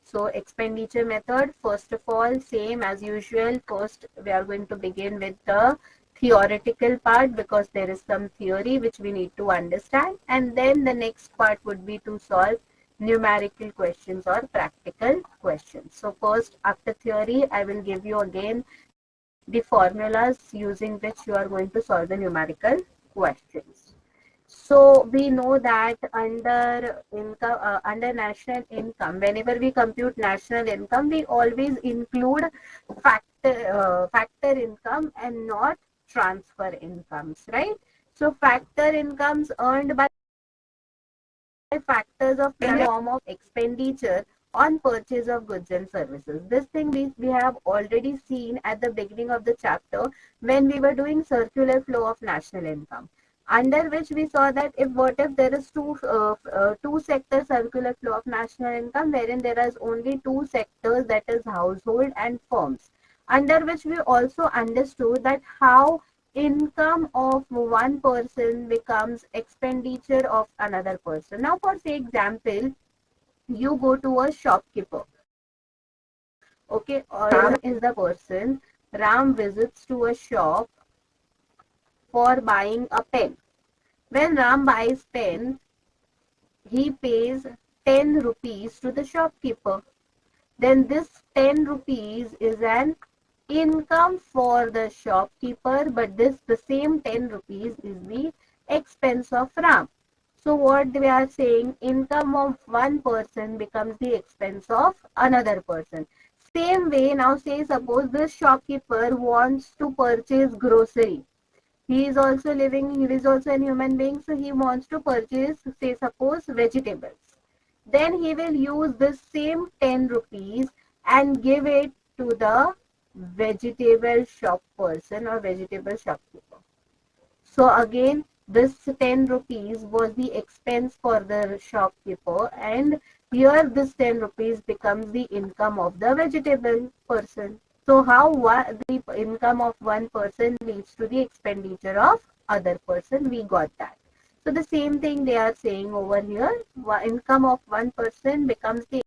So expenditure method, first of all, same as usual. First, we are going to begin with the theoretical part because there is some theory which we need to understand, and then the next part would be to solve numerical questions or practical questions. So first, after theory, I will give you again the formulas using which you are going to solve the numerical questions. So we know that under income, under national income, whenever we compute national income, we always include factor income and not transfer incomes, right? So factor incomes earned by factors of in the form of expenditure on purchase of goods and services. This thing we have already seen at the beginning of the chapter when we were doing circular flow of national income, under which we saw that if there is two sector circular flow of national income, wherein there is only two sectors, that is household and firms, under which we also understood that how income of one person becomes expenditure of another person. Now, for say example, you go to a shopkeeper. Okay, Ram is the person. Ram visits to a shop for buying a pen. When Ram buys pen, he pays 10 rupees to the shopkeeper. Then this 10 rupees is an income for the shopkeeper, but the same 10 rupees is the expense of Ram. So what we are saying, income of one person becomes the expense of another person. Same way, now say suppose this shopkeeper wants to purchase grocery. He is also living, he is also a human being, so he wants to purchase, say suppose, vegetables. Then he will use this same 10 rupees and give it to the vegetable shop person or vegetable shopkeeper. So again, this 10 rupees was the expense for the shopkeeper, and here this 10 rupees becomes the income of the vegetable person. So how the income of one person leads to the expenditure of other person, we got that. So the same thing they are saying over here, income of one person becomes the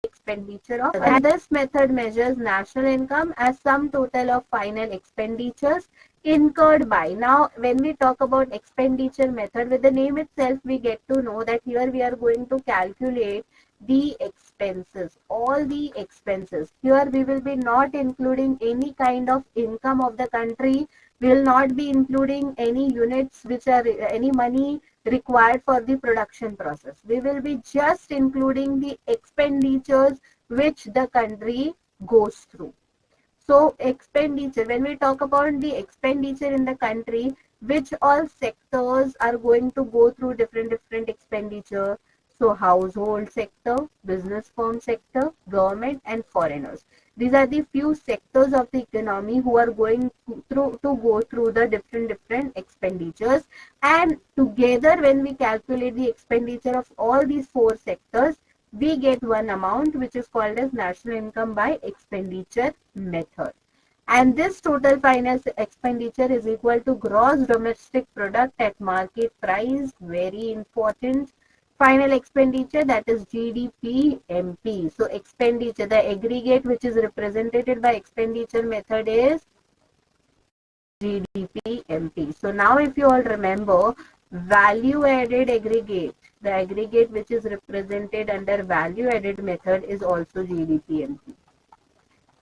expenditure of, and this method measures national income as sum total of final expenditures incurred by. Now when we talk about expenditure method, with the name itself we get to know that here we are going to calculate the expenses, all the expenses. Here we will be not including any kind of income of the country, we will not be including any units which are any money required for the production process. We will be just including the expenditures which the country goes through. So expenditure, when we talk about the expenditure in the country, which all sectors are going to go through different expenditure. So household sector, business firm sector, government and foreigners. These are the few sectors of the economy who are going to go through the different expenditures, and together when we calculate the expenditure of all these four sectors, we get one amount which is called as national income by expenditure method. And this total final expenditure is equal to gross domestic product at market price, very important. Final expenditure, that is GDP MP. So expenditure, the aggregate which is represented by expenditure method is GDP MP. So now if you all remember, value added aggregate, the aggregate which is represented under value added method is also GDP MP.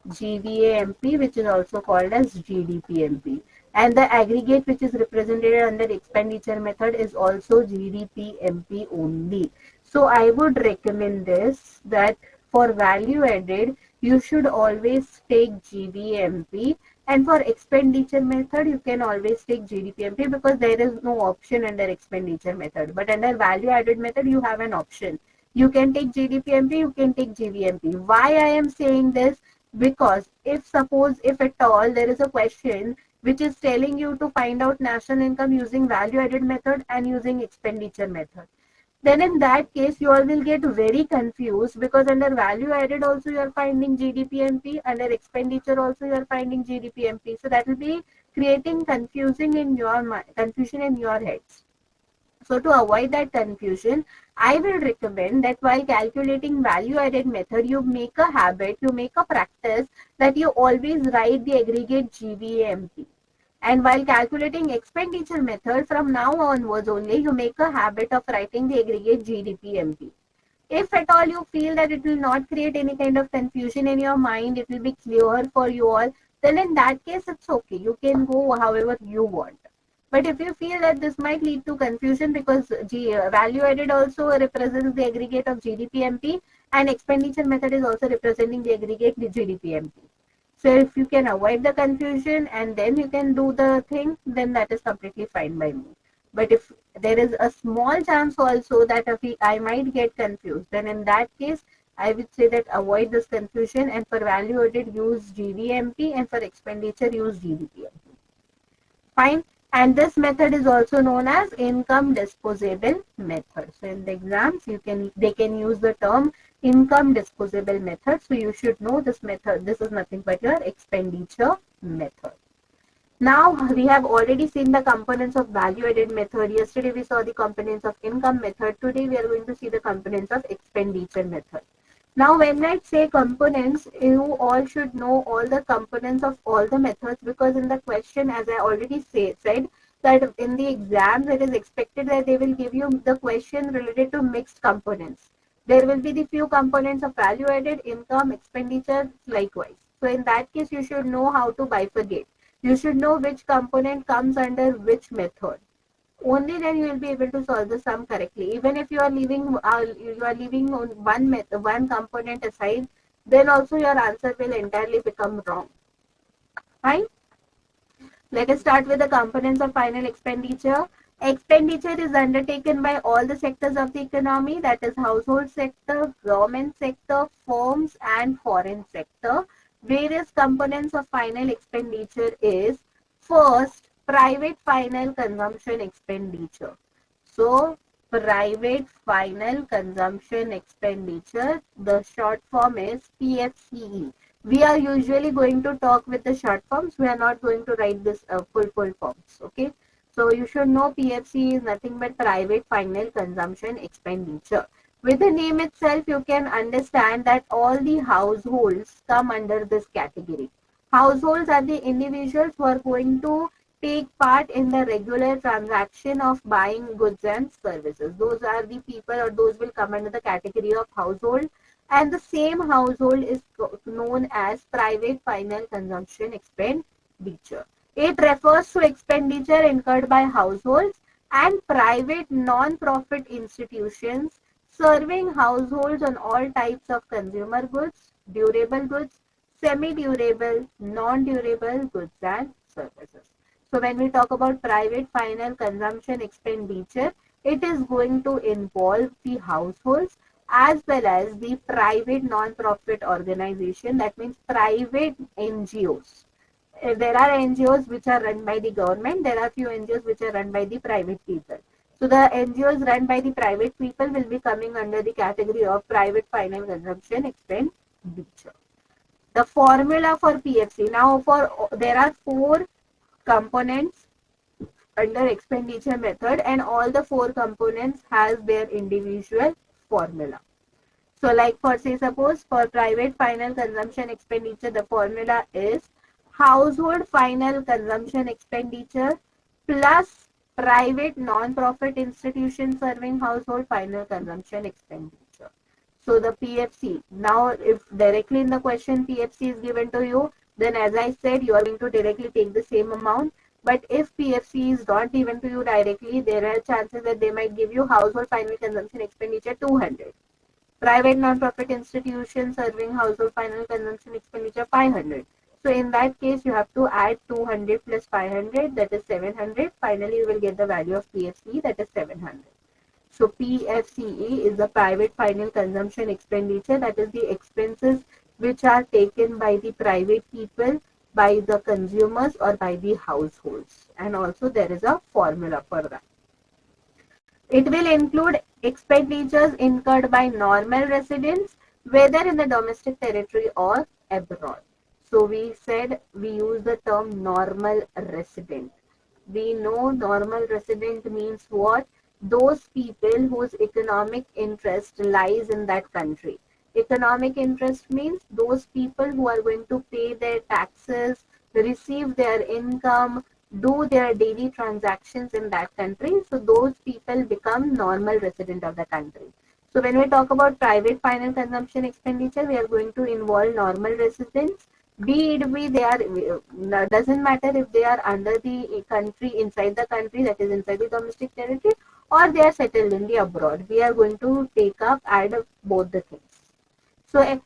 GVA-MP, which is also called as GDP-MP. And the aggregate which is represented under expenditure method is also GDP-MP only. So I would recommend this, that for value added, you should always take GVA-MP, and for expenditure method, you can always take GDP-MP because there is no option under expenditure method. But under value added method, you have an option. You can take GDP-MP, you can take GVA-MP. Why I am saying this? Because if at all there is a question which is telling you to find out national income using value added method and using expenditure method, then in that case you all will get very confused, because under value added also you are finding GDP-MP, under expenditure also you are finding GDP-MP. So that will be creating confusion in your heads. So to avoid that confusion, I will recommend that while calculating value added method, you make a habit, you make a practice that you always write the aggregate GVAMP. And while calculating expenditure method, from now onwards only, you make a habit of writing the aggregate GDPMP. If at all you feel that it will not create any kind of confusion in your mind, it will be clear for you all, then in that case it's okay. You can go however you want. But if you feel that this might lead to confusion because value added also represents the aggregate of GDPMP and expenditure method is also representing the aggregate GDPMP. So if you can avoid the confusion and then you can do the thing, then that is completely fine by me. But if there is a small chance also that if I might get confused, then in that case, I would say that avoid this confusion and for value added use GVMP and for expenditure use GDPMP. Fine. And this method is also known as income disposable method. So in the exams, they can use the term income disposable method. So you should know this method. This is nothing but your expenditure method. Now we have already seen the components of value added method. Yesterday we saw the components of income method. Today we are going to see the components of expenditure method. Now when I say components, you all should know all the components of all the methods because in the question, as I already said, that in the exams it is expected that they will give you the question related to mixed components. There will be the few components of value added, income, expenditure, likewise. So in that case, you should know how to bifurcate. You should know which component comes under which method. Only then you will be able to solve the sum correctly. Even if you are leaving on one method, one component aside, then also your answer will entirely become wrong. Fine. Let us start with the components of final expenditure. Expenditure is undertaken by all the sectors of the economy, that is household sector, government sector, firms and foreign sector. Various components of final expenditure is first, private final consumption expenditure. So, private final consumption expenditure, the short form is PFCE. We are usually going to talk with the short forms. We are not going to write this full forms. Okay. So you should know PFC is nothing but private final consumption expenditure. With the name itself, you can understand that all the households come under this category. Households are the individuals who are going to take part in the regular transaction of buying goods and services. Those are the people or those will come under the category of household. And the same household is known as private final consumption expenditure. It refers to expenditure incurred by households and private non-profit institutions serving households on all types of consumer goods, durable goods, semi-durable, non-durable goods and services. So when we talk about private final consumption expenditure, it is going to involve the households as well as the private non-profit organization, that means private NGOs. There are NGOs which are run by the government, there are few NGOs which are run by the private people. So the NGOs run by the private people will be coming under the category of private final consumption expenditure. The formula for PFC, now there are 4 components under expenditure method and all the 4 components has their individual formula. So like for say suppose for private final consumption expenditure, the formula is household final consumption expenditure plus private non-profit institution serving household final consumption expenditure. So the PFC, now if directly in the question PFC is given to you, then as I said, you are going to directly take the same amount. But if PFC is not given to you directly, there are chances that they might give you household final consumption expenditure 200. Private non-profit institution serving household final consumption expenditure 500. So in that case, you have to add 200 plus 500, that is 700. Finally, you will get the value of PFC, that is 700. So PFCE is the private final consumption expenditure, that is the expenses which are taken by the private people, by the consumers or by the households. And also there is a formula for that. It will include expenditures incurred by normal residents, whether in the domestic territory or abroad. So we said we use the term normal resident. We know normal resident means what? those people whose economic interest lies in that country. Economic interest means those people who are going to pay their taxes, receive their income, do their daily transactions in that country. So those people become normal resident of the country. So when we talk about private final consumption expenditure, we are going to involve normal residents, be it be they are, doesn't matter if they are under the country, inside the country, that is inside the domestic territory, or they are settled in the abroad. We are going to take up, add both the things. So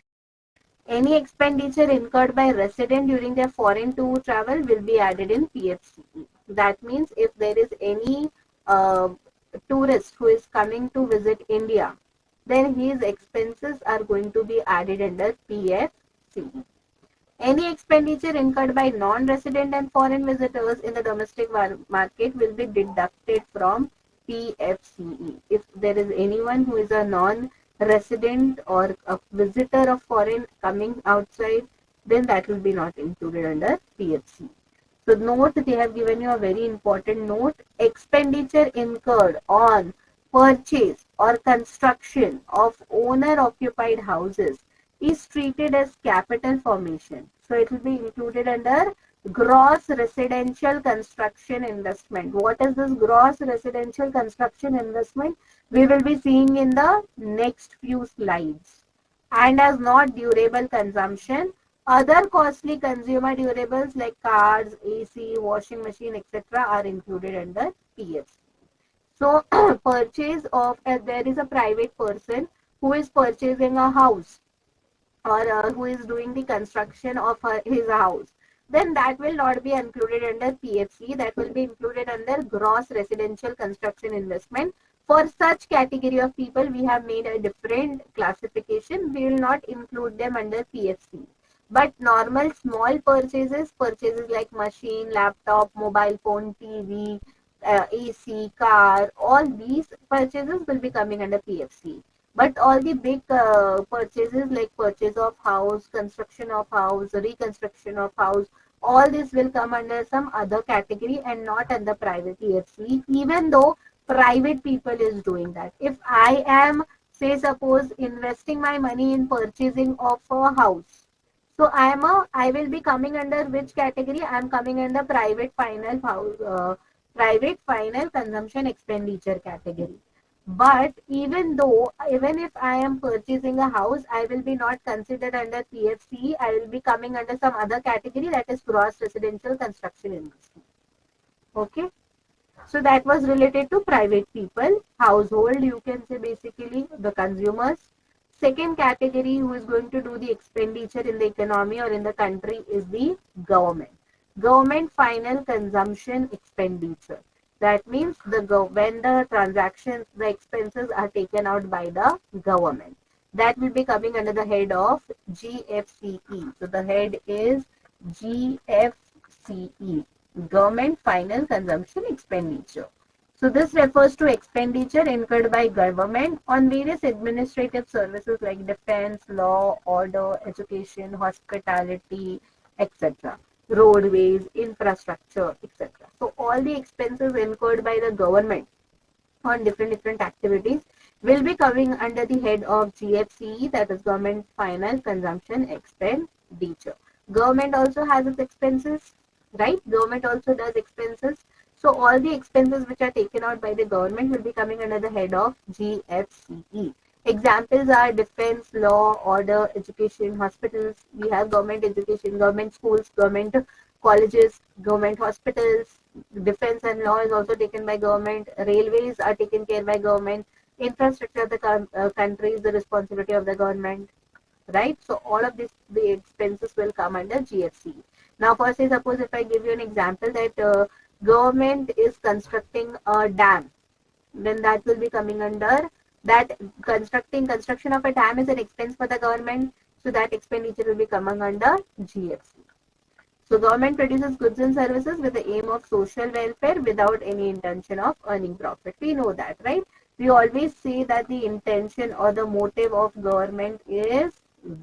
any expenditure incurred by resident during their foreign tour travel will be added in PFCE. That means if there is any uh, tourist who is coming to visit India, then his expenses are going to be added under PFCE. Any expenditure incurred by non-resident and foreign visitors in the domestic market will be deducted from PFCE. If there is anyone who is a non-resident or a visitor of foreign coming outside, then that will be not included under PFCE. So note, they have given you a very important note. Expenditure incurred on purchase or construction of owner-occupied houses is treated as capital formation. So it will be included under gross residential construction investment. What is this gross residential construction investment? We will be seeing in the next few slides. And as not durable consumption, other costly consumer durables like cars, AC, washing machine, etc. are included under PFC. So purchase of, there is a private person who is purchasing a house, or who is doing the construction of his house, then that will not be included under PFC. That will be included under gross residential construction investment. For such category of people, we have made a different classification. We will not include them under PFC. But normal small purchases, purchases like machine, laptop, mobile phone, TV, AC, car, all these purchases will be coming under PFC. But all the big purchases like purchase of house, construction of house, reconstruction of house, all this will come under some other category and not under private PFC, even though private people is doing that. If I am, say suppose, investing my money in purchasing of a house, so I will be coming under which category? I am coming under private final house, private final consumption expenditure category. But even if I am purchasing a house, I will be not considered under PFC. I will be coming under some other category, that is gross residential construction investment. Okay. So that was related to private people. Household, you can say basically the consumers. Second category who is going to do the expenditure in the economy or in the country is the government. Government final consumption expenditure. That means when the transactions, the expenses are taken out by the government. That will be coming under the head of GFCE. So the head is GFCE, Government Final Consumption Expenditure. So this refers to expenditure incurred by government on various administrative services like defense, law, order, education, hospitality, etc. Roadways, infrastructure, etc. So all the expenses incurred by the government on different activities will be coming under the head of GFCE, that is Government Final Consumption Expenditure. Government also has its expenses, right? Government also does expenses. So all the expenses which are taken out by the government will be coming under the head of GFCE. Examples are defense, law, order, education, hospitals. We have government education, government schools, government colleges, government hospitals. Defense and law is also taken by government. Railways are taken care by government. Infrastructure of the country is the responsibility of the government, right? So all of this, the expenses will come under GFCE. Now, for say, suppose if I give you an example that government is constructing a dam, then that will be coming under that. Construction of a dam is an expense for the government, so that expenditure will be coming under GFC. So government produces goods and services with the aim of social welfare without any intention of earning profit. We know that, right? We always say that the intention or the motive of government is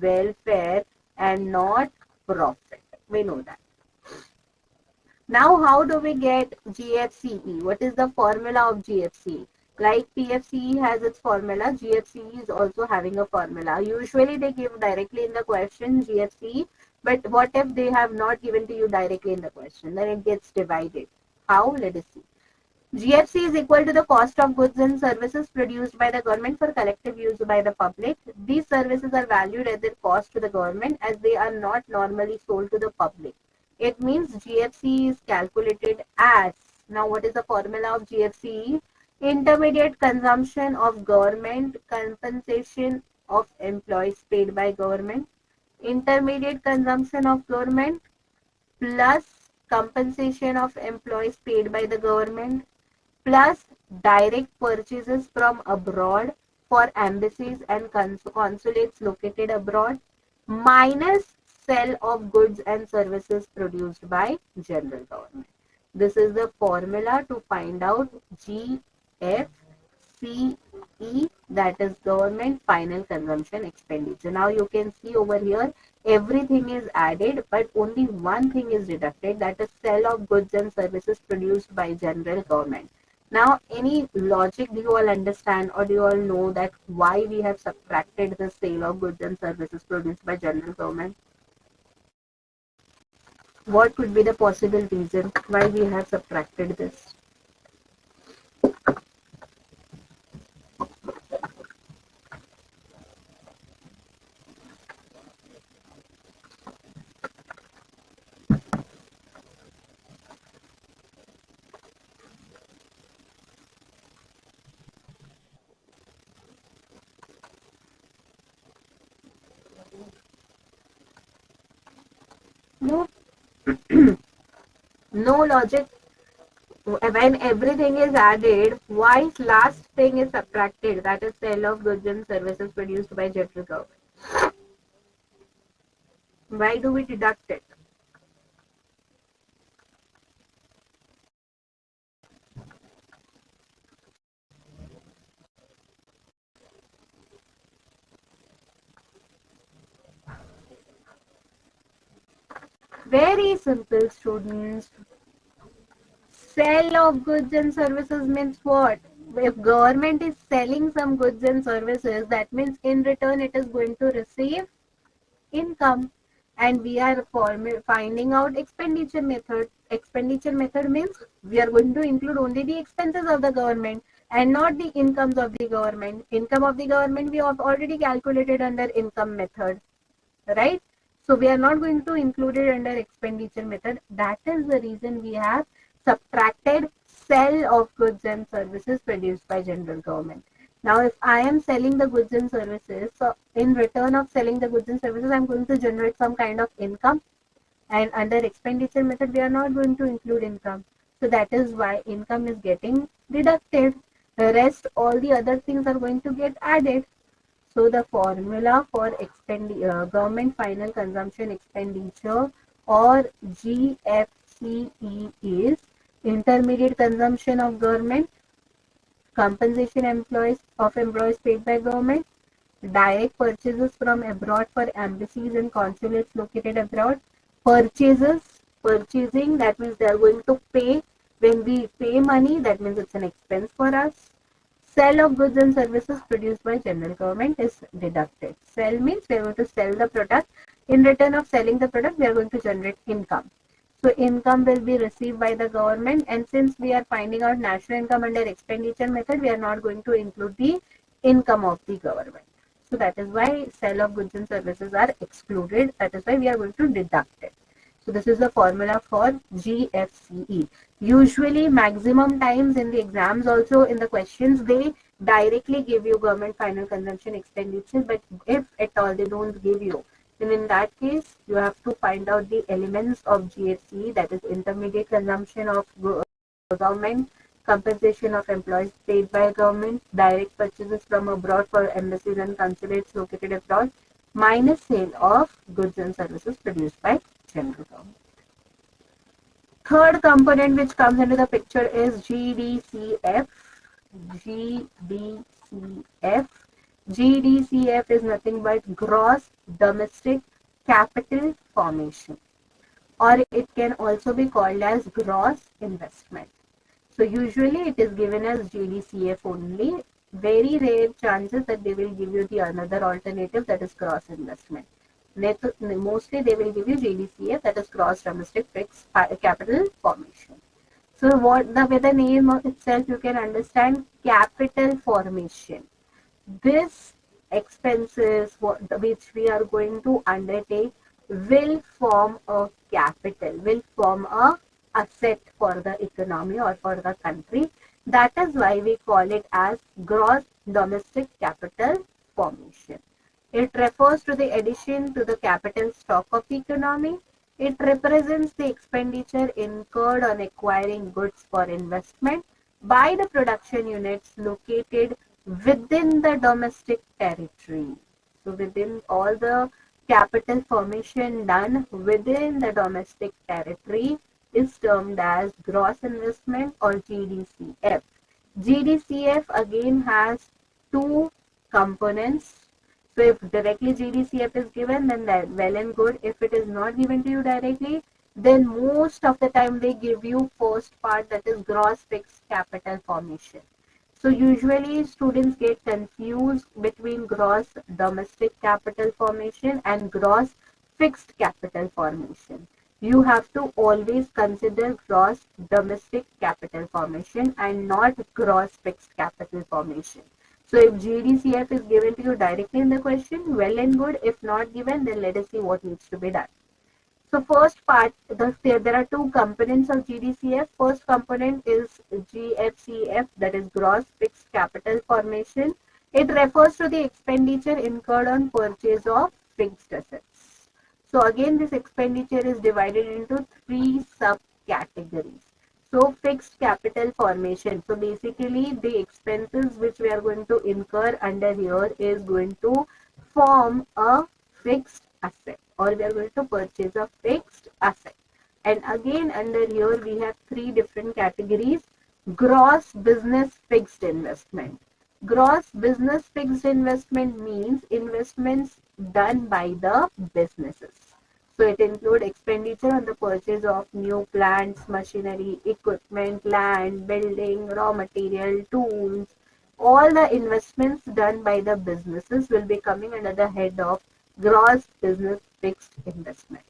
welfare and not profit. We know that. Now, how do we get GFCE? What is the formula of GFCE? Like PFCE has its formula, GFCE is also having a formula. Usually they give directly in the question GFCE, but what if they have not given to you directly in the question? Then it gets divided. How? Let us see. GFC is equal to the cost of goods and services produced by the government for collective use by the public. These services are valued at their cost to the government as they are not normally sold to the public. It means GFC is calculated as, now what is the formula of GFC? Intermediate consumption of government, compensation of employees paid by government, intermediate consumption of government plus compensation of employees paid by the government plus direct purchases from abroad for embassies and consulates located abroad minus sale of goods and services produced by general government. This is the formula to find out GFCE, that is government final consumption expenditure. Now you can see over here everything is added but only one thing is deducted, that is sale of goods and services produced by general government. Now, any logic do you all understand, or do you all know that why we have subtracted the sale of goods and services produced by general government? What could be the possible reason why we have subtracted this? No, no logic. When everything is added, why last thing is subtracted? That is sale of goods and services produced by general government. Why do we deduct it? Very simple, students. Sale of goods and services means what? If government is selling some goods and services, that means in return it is going to receive income. And we are finding out expenditure method. Expenditure method means we are going to include only the expenses of the government and not the incomes of the government. Income of the government we have already calculated under income method, right? So we are not going to include it under expenditure method. That is the reason we have subtracted sale of goods and services produced by general government. Now, if I am selling the goods and services, so in return of selling the goods and services, I'm going to generate some kind of income. And under expenditure method, we are not going to include income. So that is why income is getting deducted. The rest, all the other things are going to get added. So the formula for government final consumption expenditure or GFCE is intermediate consumption of government, compensation employees paid by government, direct purchases from abroad for embassies and consulates located abroad, purchasing, that means they are going to pay. When we pay money, that means it's an expense for us. Sale of goods and services produced by general government is deducted. Sell means we are going to sell the product. In return of selling the product, we are going to generate income. So income will be received by the government, and since we are finding out national income under expenditure method, we are not going to include the income of the government. So that is why sale of goods and services are excluded. That is why we are going to deduct it. So this is the formula for GFCE. Usually maximum times in the exams also in the questions they directly give you government final consumption expenditure, but if at all they don't give you, then in that case you have to find out the elements of GFCE, that is intermediate consumption of government, compensation of employees paid by government, direct purchases from abroad for embassies and consulates located abroad, minus sale of goods and services produced by general government. Third component which comes into the picture is GDCF. GDCF. GDCF is nothing but gross domestic capital formation, or it can also be called as gross investment. So usually it is given as GDCF only. Very rare chances that they will give you the another alternative, that is gross investment. Mostly they will give you GDCF, that is gross domestic fixed capital formation. So what the with the name of itself you can understand, capital formation. This expenses which we are going to undertake will form a capital, will form a asset for the economy or for the country. That is why we call it as gross domestic capital formation. It refers to the addition to the capital stock of the economy. It represents the expenditure incurred on acquiring goods for investment by the production units located within the domestic territory. So within all the capital formation done within the domestic territory is termed as gross investment or GDCF. GDCF again has two components. So if directly GDCF is given, then that well and good. If it is not given to you directly, then most of the time they give you first part, that is gross fixed capital formation. So usually students get confused between gross domestic capital formation and gross fixed capital formation. You have to always consider gross domestic capital formation and not gross fixed capital formation. So if GDCF is given to you directly in the question, well and good. If not given, then let us see what needs to be done. So first part, there are two components of GDCF. First component is GFCF, that is gross fixed capital formation. It refers to the expenditure incurred on purchase of fixed assets. So again, this expenditure is divided into three subcategories. So fixed capital formation. So basically the expenses which we are going to incur under here is going to form a fixed asset, or we are going to purchase a fixed asset. And again under here we have three different categories. Gross business fixed investment. Gross business fixed investment means investments done by the businesses. So it includes expenditure on the purchase of new plants, machinery, equipment, land, building, raw material, tools. All the investments done by the businesses will be coming under the head of gross business fixed investment.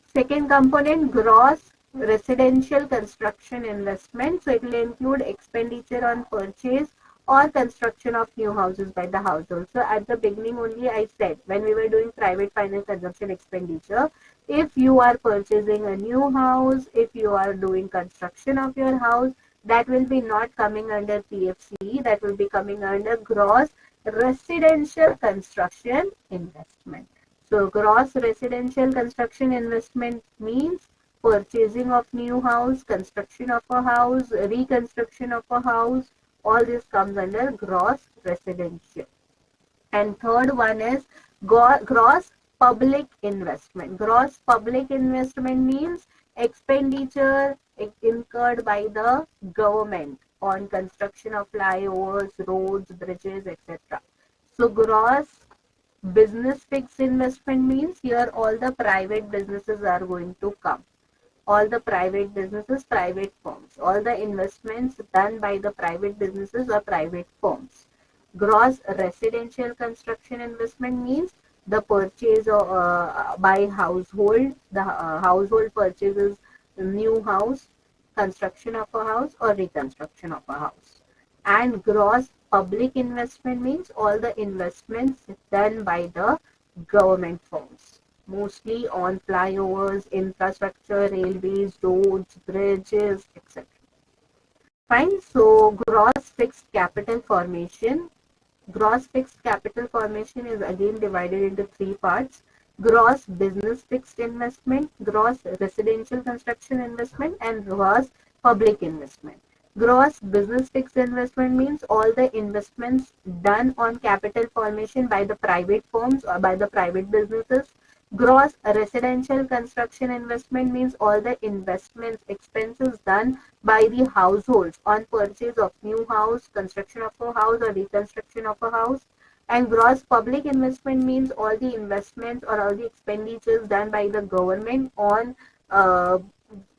Second component, gross residential construction investment. So it will include expenditure on purchase or construction of new houses by the household. So at the beginning only I said, when we were doing private final consumption expenditure, if you are purchasing a new house, if you are doing construction of your house, that will be not coming under PFCE, that will be coming under gross residential construction investment. So gross residential construction investment means purchasing of new house, construction of a house, reconstruction of a house. All this comes under gross residential. And third one is gross public investment. Gross public investment means expenditure incurred by the government on construction of flyovers, roads, bridges, etc. So gross business fixed investment means here all the private businesses are going to come. All the private businesses, private firms, all the investments done by the private businesses or private firms. Gross residential construction investment means the purchase by household, the household purchases new house, construction of a house or reconstruction of a house. And gross public investment means all the investments done by the government firms, mostly on flyovers, infrastructure, railways, roads, bridges, etc. Fine. So gross fixed capital formation. Gross fixed capital formation is again divided into three parts. Gross business fixed investment, gross residential construction investment, and gross public investment. Gross business fixed investment means all the investments done on capital formation by the private firms or by the private businesses. Gross residential construction investment means all the investments, expenses done by the households on purchase of new house, construction of a house or reconstruction of a house. And gross public investment means all the investments or all the expenditures done by the government on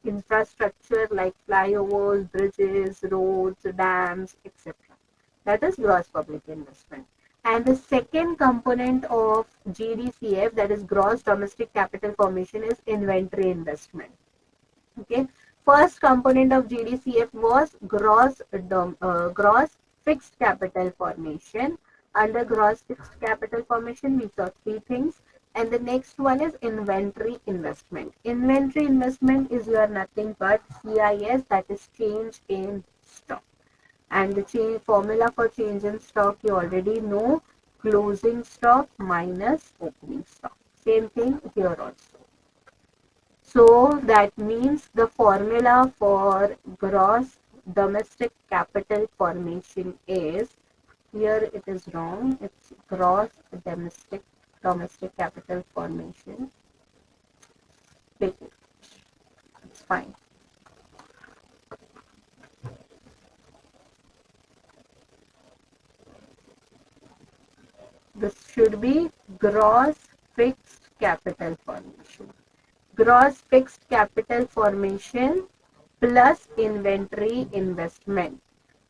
infrastructure like flyovers, bridges, roads, dams, etc. That is gross public investment. And the second component of GDCF, that is gross domestic capital formation, is inventory investment. Okay. First component of GDCF was gross fixed capital formation. Under gross fixed capital formation, we saw three things. And the next one is inventory investment. Inventory investment is your nothing but CIS, that is change in stock. And the formula for change in stock you already know, closing stock minus opening stock. Same thing here also. So that means the formula for gross domestic capital formation is, here it is wrong, it's gross domestic capital formation. It's fine. This should be gross fixed capital formation. Gross fixed capital formation plus inventory investment.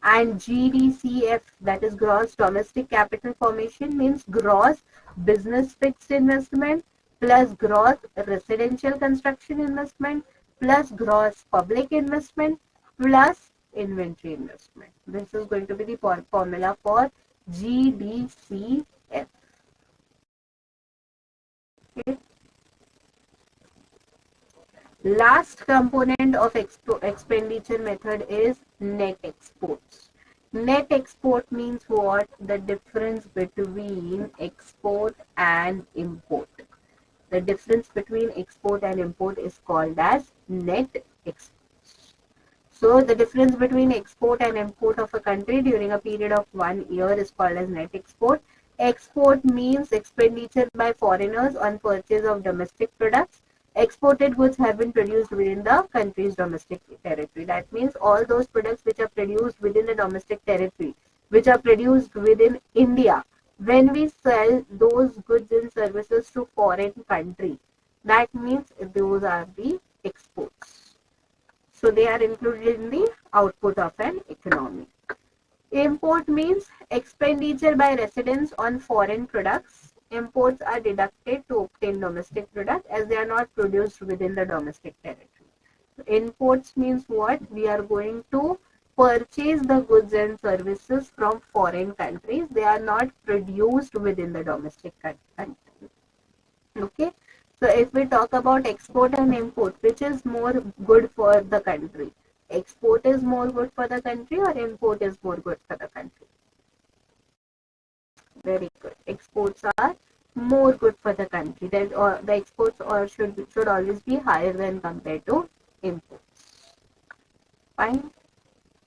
And GDCF, that is gross domestic capital formation, means gross business fixed investment plus gross residential construction investment plus gross public investment plus inventory investment. This is going to be the formula for GDCF. Okay. Last component of expenditure method is net exports. Net export means what? The difference between export and import. The difference between export and import is called as net exports. So the difference between export and import of a country during a period of 1 year is called as net export. Export means expenditure by foreigners on purchase of domestic products. Exported goods have been produced within the country's domestic territory. That means all those products which are produced within the domestic territory, which are produced within India, when we sell those goods and services to foreign country, that means those are the exports. So they are included in the output of an economy. Import means expenditure by residents on foreign products. Imports are deducted to obtain domestic product as they are not produced within the domestic territory. Imports means what? We are going to purchase the goods and services from foreign countries. They are not produced within the domestic country. Okay. So if we talk about export and import, which is more good for the country? Export is more good for the country or import is more good for the country? Very good. Exports are more good for the country. The exports should always be higher than compared to imports. Fine.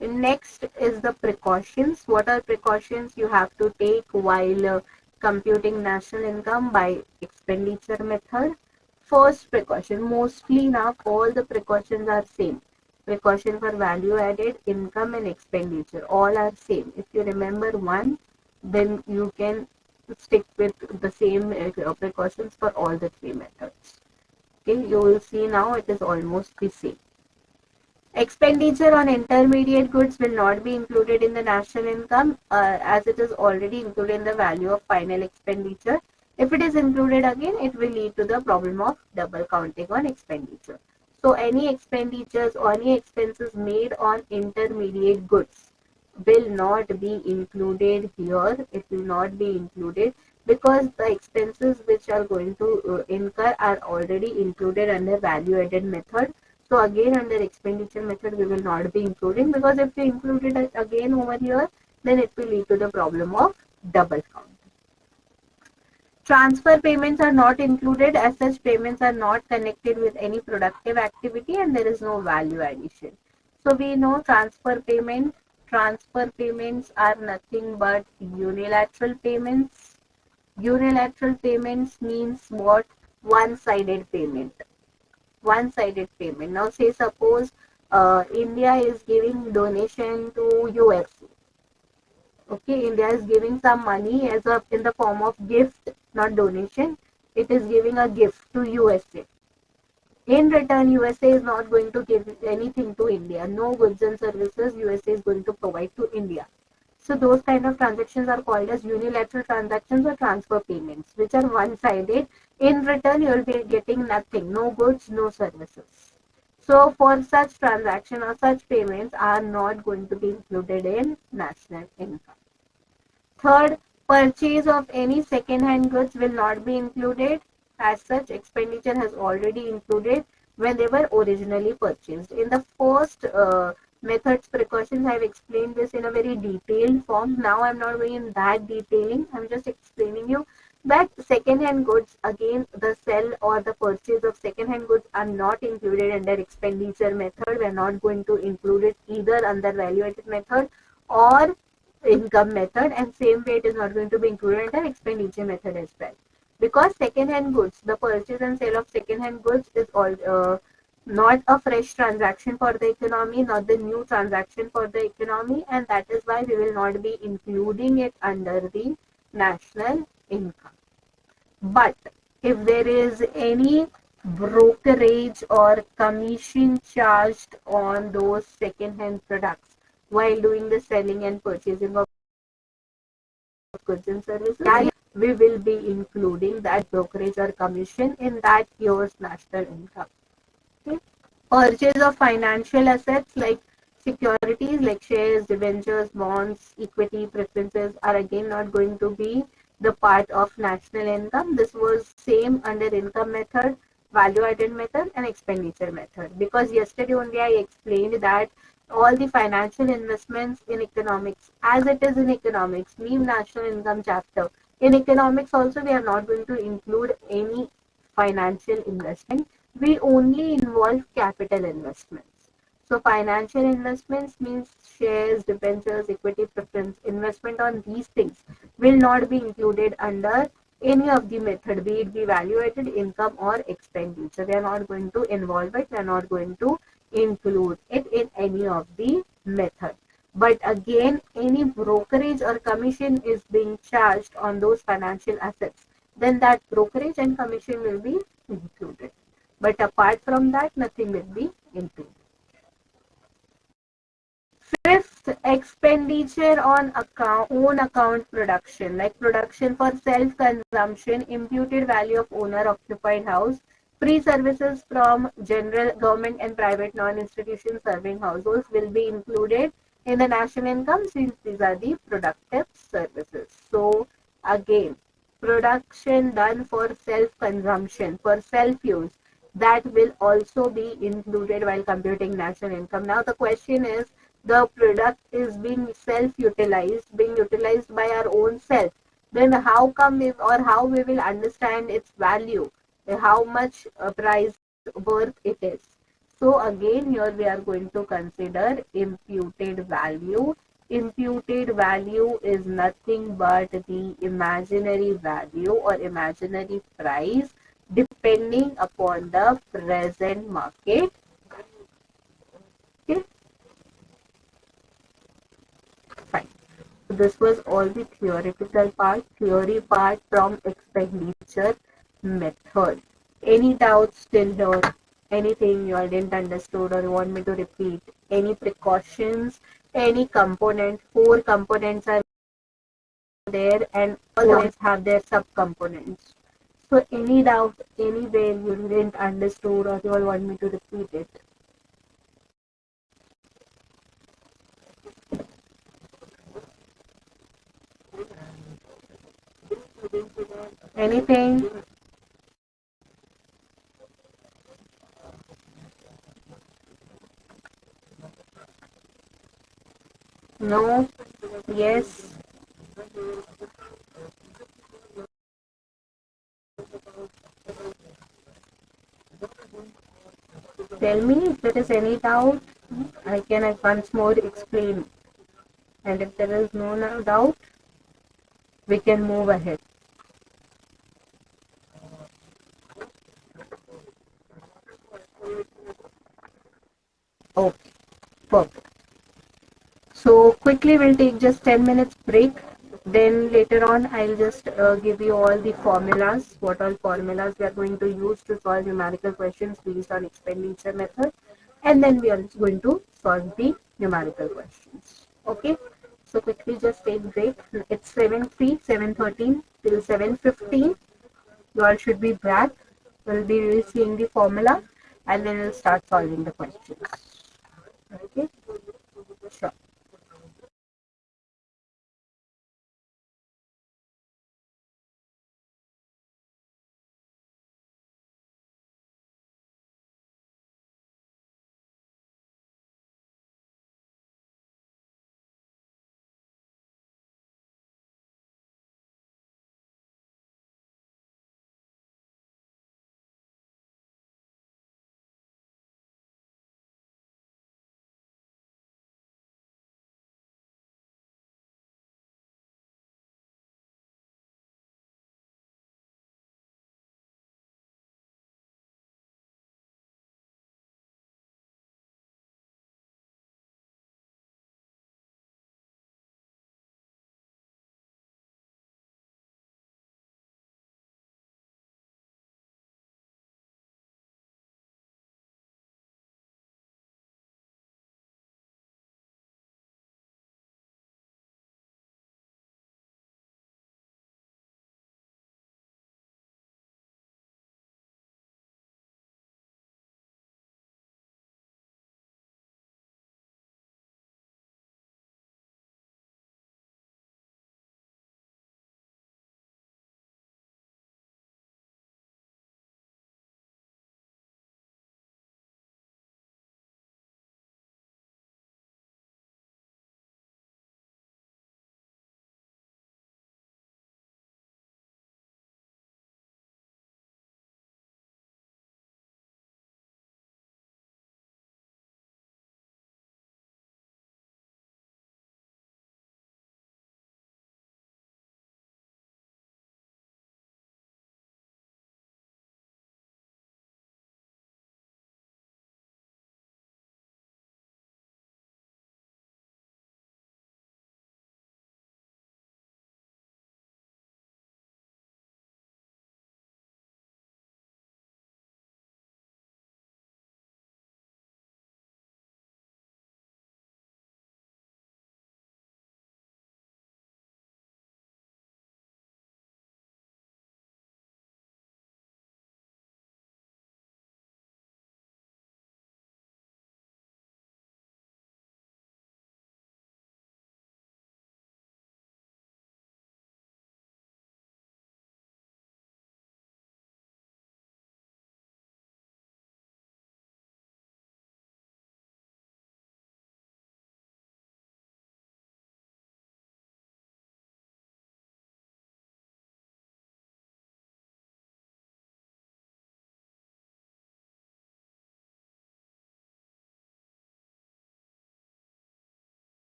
Next is the precautions. What are precautions you have to take while computing national income by expenditure method? First precaution, mostly now all the precautions are same. Precaution for value added, income and expenditure, all are same. If you remember one, then you can stick with the same precautions for all the three methods. Okay, you will see now it is almost the same. Expenditure on intermediate goods will not be included in the national income as it is already included in the value of final expenditure. If it is included again, it will lead to the problem of double counting on expenditure. So any expenditures or any expenses made on intermediate goods will not be included here. It will not be included because the expenses which are going to incur are already included under value added method. So again under expenditure method we will not be including, because if we include it again over here, then it will lead to the problem of double count. Transfer payments are not included as such payments are not connected with any productive activity and there is no value addition. So we know transfer payments are nothing but unilateral payments. Unilateral payments means what? One-sided payment. One-sided payment. Now say suppose India is giving donation to USA. Okay, India is giving some money in the form of gift, not donation. It is giving a gift to USA. In return, USA is not going to give anything to India. No goods and services USA is going to provide to India. So those kind of transactions are called as unilateral transactions or transfer payments, which are one-sided. In return, you will be getting nothing, no goods, no services. So for such transaction or such payments are not going to be included in national income. Third, purchase of any second-hand goods will not be included. As such, expenditure has already included when they were originally purchased. In the first methods precautions, I have explained this in a very detailed form. Now I am not going in that detailing. I am just explaining you that second-hand goods, again, the sell or the purchase of second-hand goods are not included under expenditure method. We are not going to include it either under value-added method or income method, and same way it is not going to be included in expenditure method as well, because second hand goods, the purchase and sale of second hand goods is all not a fresh transaction for the economy, not the new transaction for the economy, and that is why we will not be including it under the national income. But if there is any brokerage or commission charged on those second hand products while doing the selling and purchasing of goods and services, we will be including that brokerage or commission in that year's national income. Okay. Purchase of financial assets like securities like shares, debentures, bonds, equity, preferences are again not going to be the part of national income. This was same under income method, value added method and expenditure method, because yesterday only I explained that all the financial investments in economics, as it is in economics, leave national income chapter. In economics also we are not going to include any financial investment. We only involve capital investments. So financial investments means shares, debentures, equity, preference, investment on these things will not be included under any of the method, be it be value-added, income or expenditure. We are not going to involve it. We are not going to include it in any of the method. But again, any brokerage or commission is being charged on those financial assets, then that brokerage and commission will be included. But apart from that, nothing will be included. Fifth, expenditure on own account production, like production for self-consumption, imputed value of owner-occupied house, free services from general government and private non-institution serving households will be included in the national income, since these are the productive services. So again, production done for self-consumption, for self-use, that will also be included while computing national income. Now the question is, the product is being self-utilized, being utilized by our own self, then how come we, or how we will understand its value, how much price worth it is. So again, here we are going to consider imputed value. Imputed value is nothing but the imaginary value or imaginary price depending upon the present market. Okay. Fine. So this was all the theoretical part, theory part from expenditure method. Any doubts till here? Anything you all didn't understood or you want me to repeat? Any precautions? Any component? 4 components are there and all units have their subcomponents. So any doubt, anywhere you didn't understood or you all want me to repeat it? Anything? No? Yes? Tell me if there is any doubt. I can once more explain. And if there is no doubt, we can move ahead. Okay, perfect. So quickly we'll take just 10 minutes break. Then later on, I'll just give you all the formulas, what all formulas we are going to use to solve numerical questions based on expenditure method. And then we are going to solve the numerical questions. Okay. So quickly just take break. It's 7:03, 7:13 till 7:15. You all should be back. We'll be seeing the formula and then we'll start solving the questions. Okay. Sure.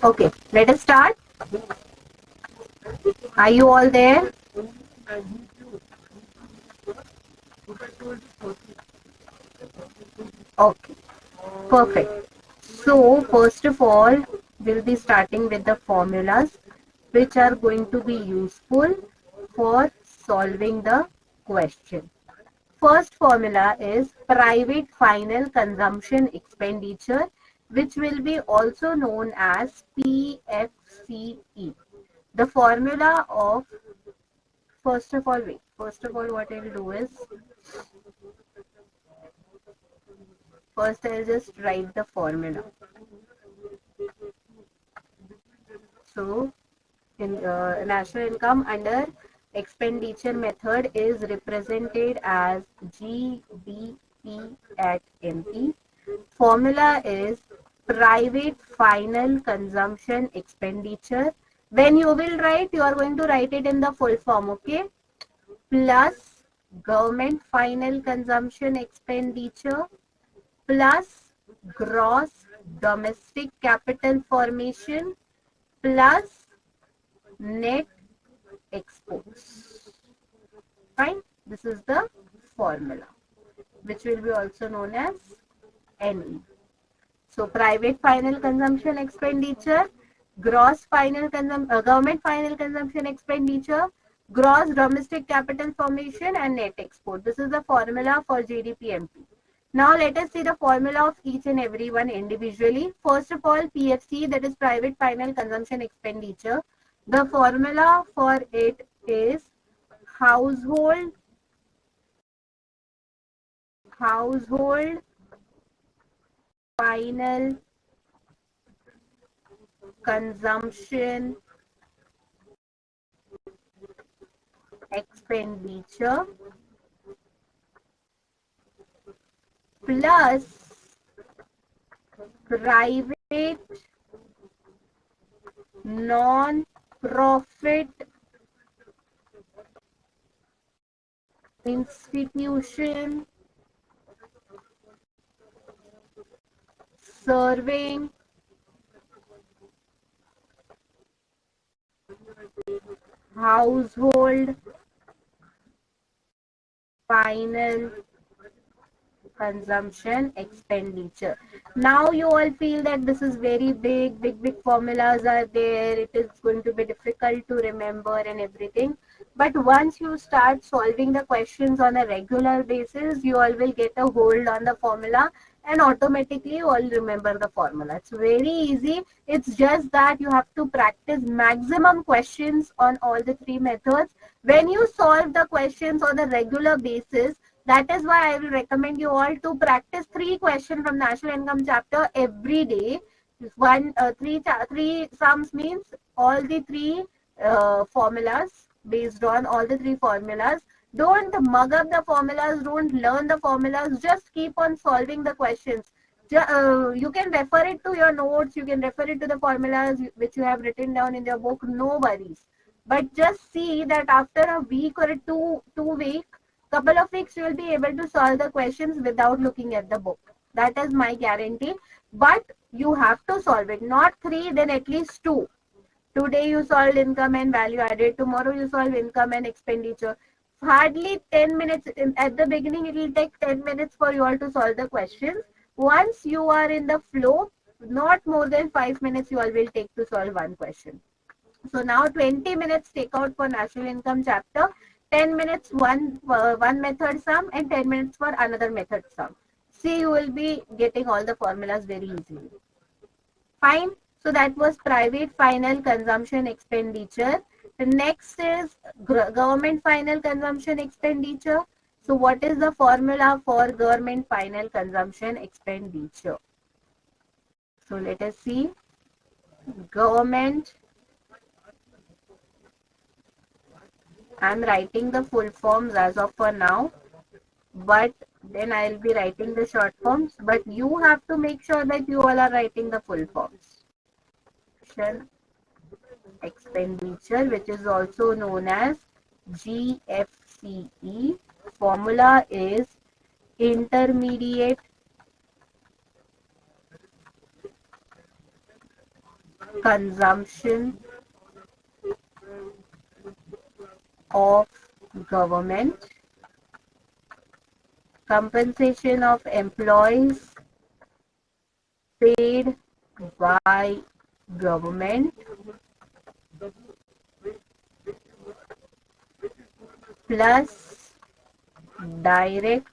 Okay, let us start. Are you all there? Okay, perfect. So, first of all, we'll be starting with the formulas which are going to be useful for solving the question. First formula is private final consumption expenditure, which will be also known as PFCE. The formula of, first of all, what I'll do is, first I'll just write the formula. So, in national income under expenditure method is represented as GDP at MP. Formula is private final consumption expenditure. When you will write, you are going to write it in the full form, okay? Plus government final consumption expenditure plus gross domestic capital formation plus net exports. Fine. This is the formula, which will be also known as NE. So private final consumption expenditure, government final consumption expenditure, gross domestic capital formation, and net export. This is the formula for GDP-MP. Now let us see the formula of each and every one individually. First of all, PFC, that is private final consumption expenditure. The formula for it is household household final consumption expenditure plus private non-profit institution serving household final consumption expenditure. Now you all feel that this is very big formulas are there. It is going to be difficult to remember and everything. But once you start solving the questions on a regular basis, you all will get a hold on the formula and automatically you all remember the formula. It's very easy. It's just that you have to practice maximum questions on all the three methods. When you solve the questions on a regular basis, that is why I will recommend you all to practice 3 questions from national income chapter every day. Three sums means all the three formulas, based on all the three formulas. Don't mug up the formulas, don't learn the formulas, just keep on solving the questions. You can refer it to your notes, you can refer it to the formulas which you have written down in your book, no worries. But just see that after a week or couple of weeks you will be able to solve the questions without looking at the book. That is my guarantee. But you have to solve it, not 3, then at least 2. Today you solved income and value added, tomorrow you solve income and expenditure. Hardly 10 minutes. At the beginning it will take 10 minutes for you all to solve the questions. Once you are in the flow, not more than 5 minutes you all will take to solve one question. So now 20 minutes take out for national income chapter, 10 minutes one method sum and 10 minutes for another method sum. See, you will be getting all the formulas very easily. Fine. So that was private final consumption expenditure. The next is government final consumption expenditure. So what is the formula for government final consumption expenditure? So let us see. Government, I'm writing the full forms as of for now, but then I'll be writing the short forms, but you have to make sure that you all are writing the full forms. Expenditure, which is also known as GFCE. Formula is intermediate consumption of government, compensation of employees paid by government, plus direct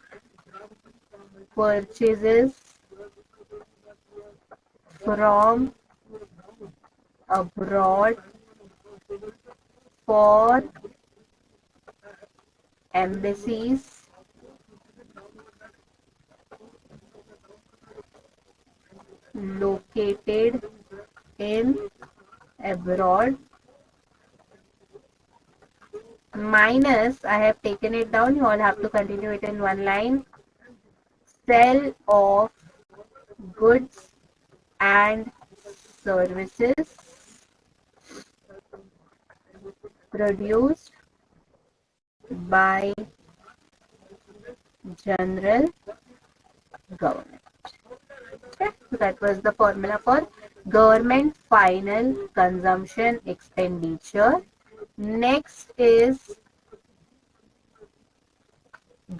purchases from abroad for embassies located in abroad, minus, I have taken it down, you all have to continue it in one line, sale of goods and services produced by general government. Okay, so that was the formula for government final consumption expenditure. Next is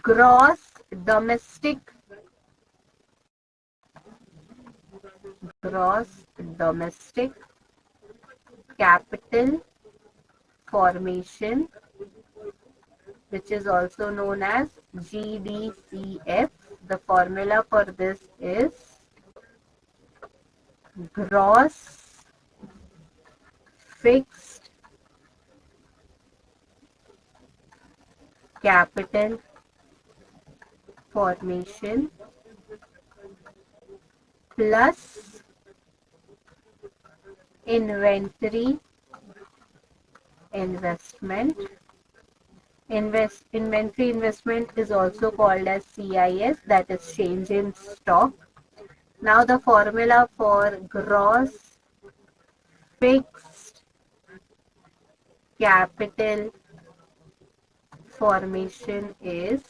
gross domestic capital formation, which is also known as GDCF. The formula for this is gross fixed capital formation plus inventory investment. Inventory investment is also called as CIS, that is change in stock. Now the formula for gross fixed capital formation is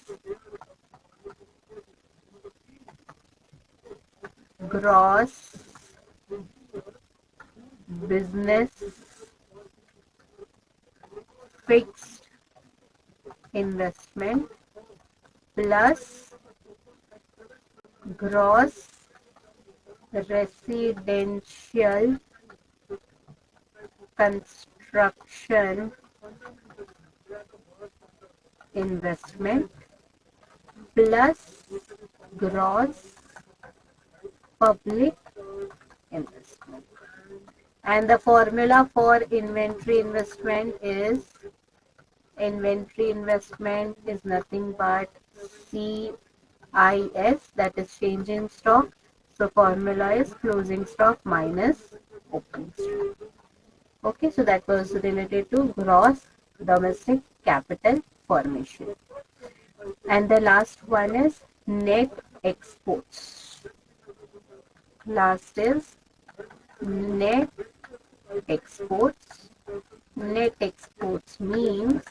gross business fixed investment plus gross residential construction investment plus gross public investment. And the formula for inventory investment is nothing but CIS, that is change in stock. So formula is closing stock minus opening stock. Okay, so that was related to gross domestic capital formation. And the last one is net exports. Last is net exports. Net exports means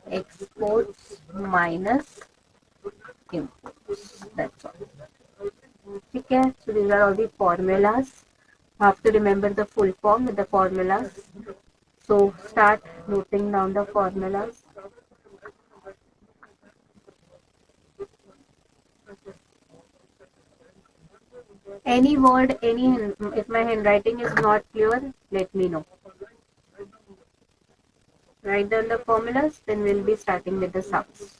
exports minus imports. That's all. Okay, so these are all the formulas. You have to remember the full form with the formulas. So start noting down the formulas. Any word, if my handwriting is not clear, let me know. Write down the formulas, then we'll be starting with the sums.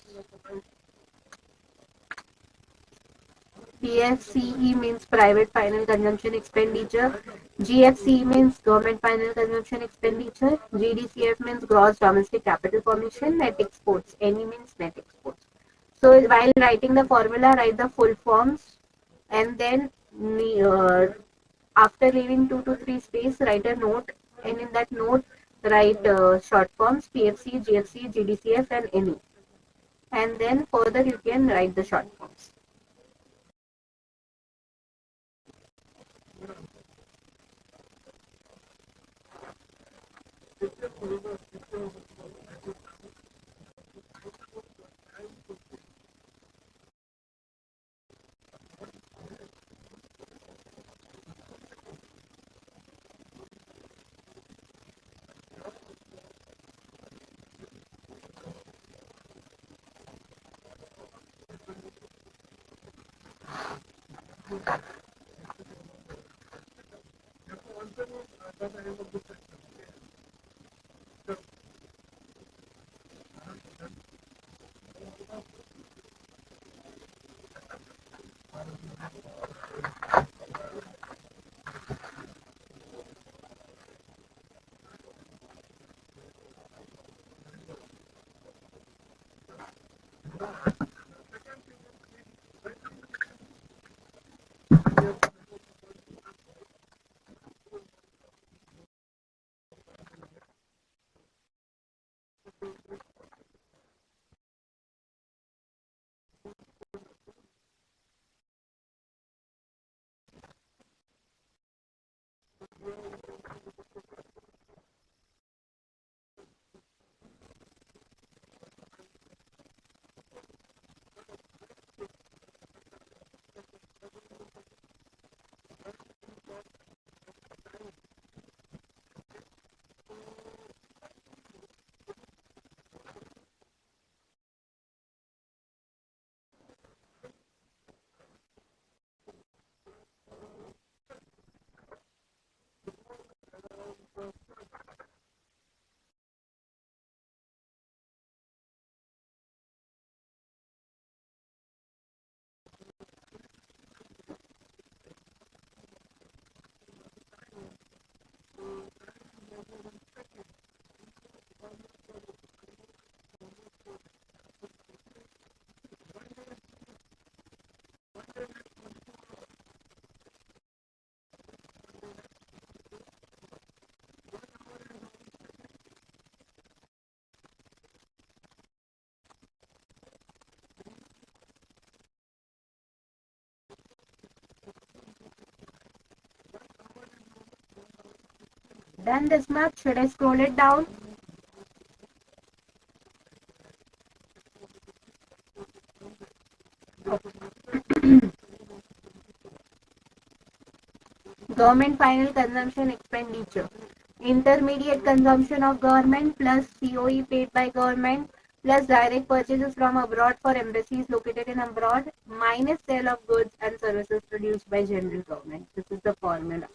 PFCE means private final consumption expenditure. GFCE means government final consumption expenditure. GDCF means gross domestic capital formation. Net exports, NE means net exports. So while writing the formula, write the full forms, and then after leaving 2 to 3 space, write a note, and in that note write short forms PFC, GFC, GDCF and NE, and then further you can write the short forms. Done this much. Should I scroll it down? Government final consumption expenditure. Intermediate consumption of government plus COE paid by government plus direct purchases from abroad for embassies located in abroad minus sale of goods and services produced by general government. This is the formula.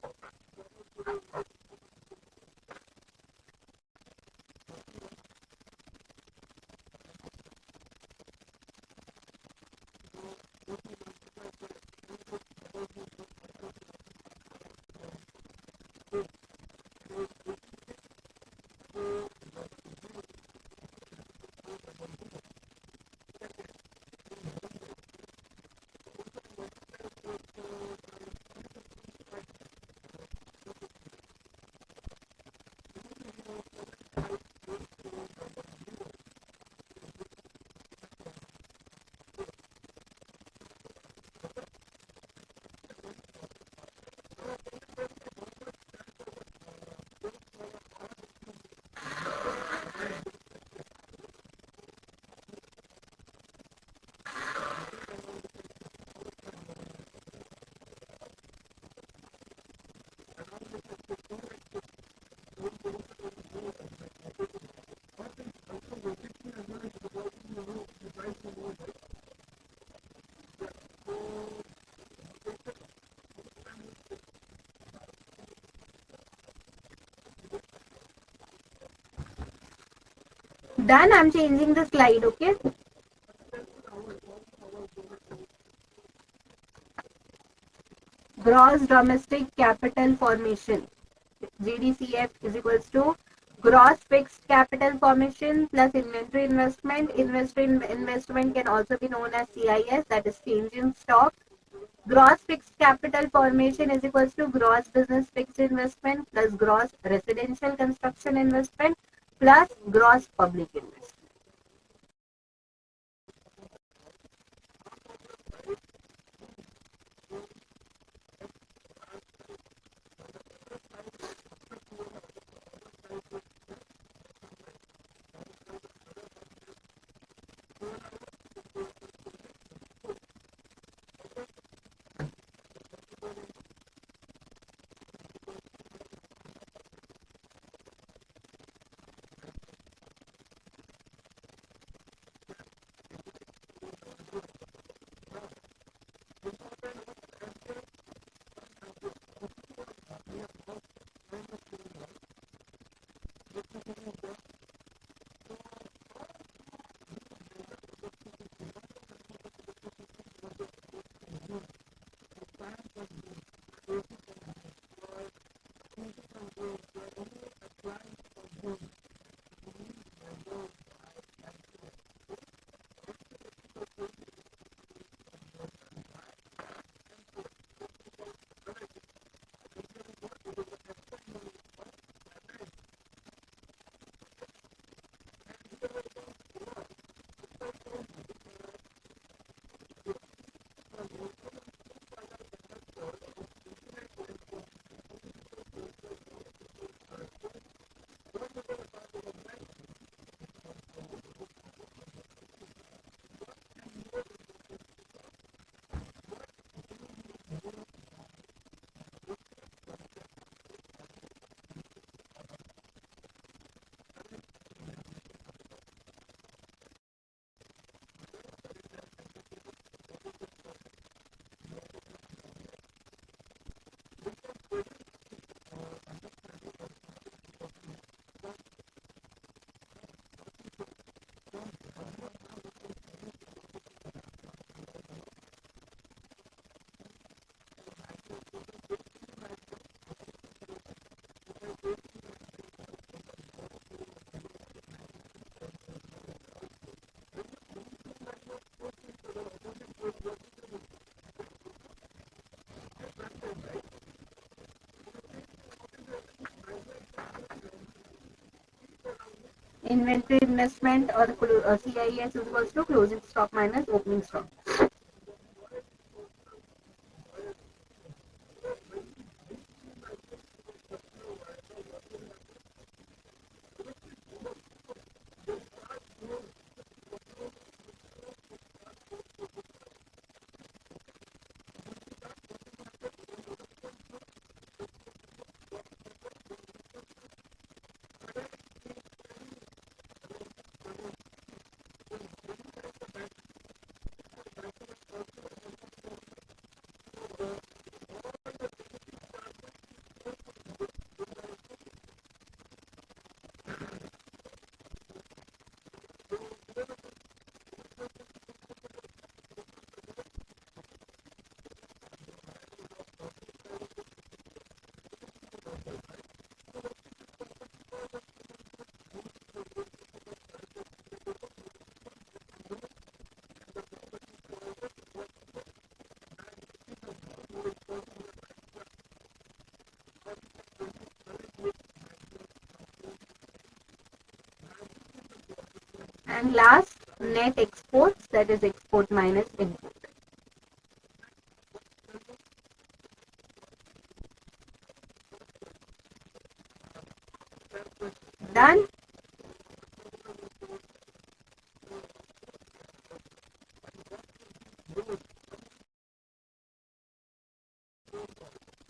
Done. I'm changing the slide. Okay. Gross domestic capital formation. GDCF is equals to gross fixed capital formation plus inventory investment. Investment can also be known as CIS, that is change in stock. Gross fixed capital formation is equals to gross business fixed investment plus gross residential construction investment plus gross public investment. Inventory investment or CIS is equals to closing stock minus opening stock. And last, net exports, that is export minus import. Done?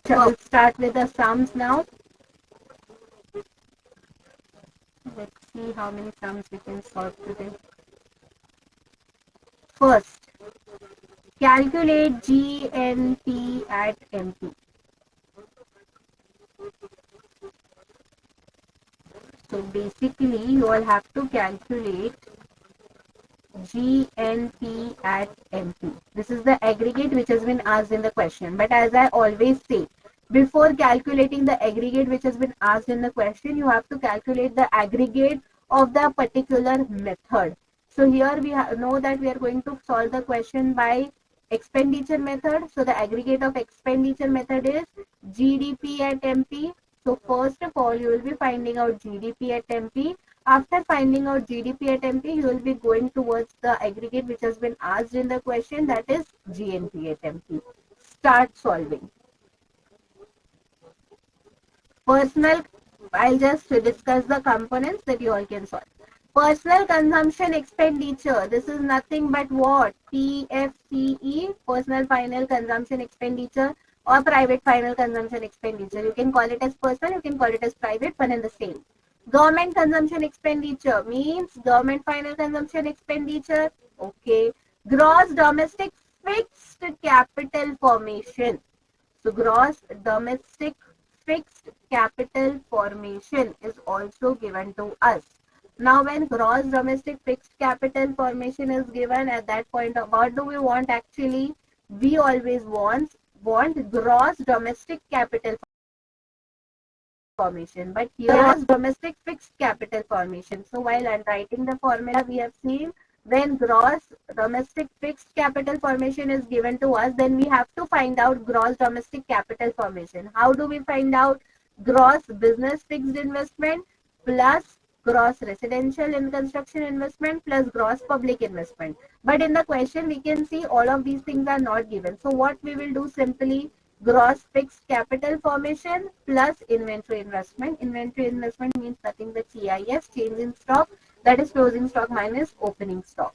So we'll start with the sums now. Let's see how many sums we can solve today. First, calculate GNP at MP. So basically, you all have to calculate GNP at MP. This is the aggregate which has been asked in the question. But as I always say, before calculating the aggregate which has been asked in the question, you have to calculate the aggregate of the particular method. So here we know that we are going to solve the question by expenditure method. So the aggregate of expenditure method is GDP at MP. So first of all, you will be finding out GDP at MP. After finding out GDP at MP, you will be going towards the aggregate which has been asked in the question, that is GNP at MP. Start solving. Personal, I'll just discuss the components that you all can solve. Personal consumption expenditure, this is nothing but what? PFCE, personal final consumption expenditure, or private final consumption expenditure. You can call it as personal, you can call it as private, one and the same. Government consumption expenditure means government final consumption expenditure. Okay. Gross domestic fixed capital formation. So gross domestic fixed capital formation is also given to us. Now when gross domestic fixed capital formation is given, at that point of what do we want actually? We always want gross domestic capital formation, but here is domestic fixed capital formation. So while I'm writing the formula, we have seen when gross domestic fixed capital formation is given to us, then we have to find out gross domestic capital formation. How do we find out? Gross business fixed investment plus gross residential and construction investment plus gross public investment. But in the question, we can see all of these things are not given. So what we will do, simply gross fixed capital formation plus inventory investment. Inventory investment means nothing but CIS, change in stock, that is closing stock minus opening stock.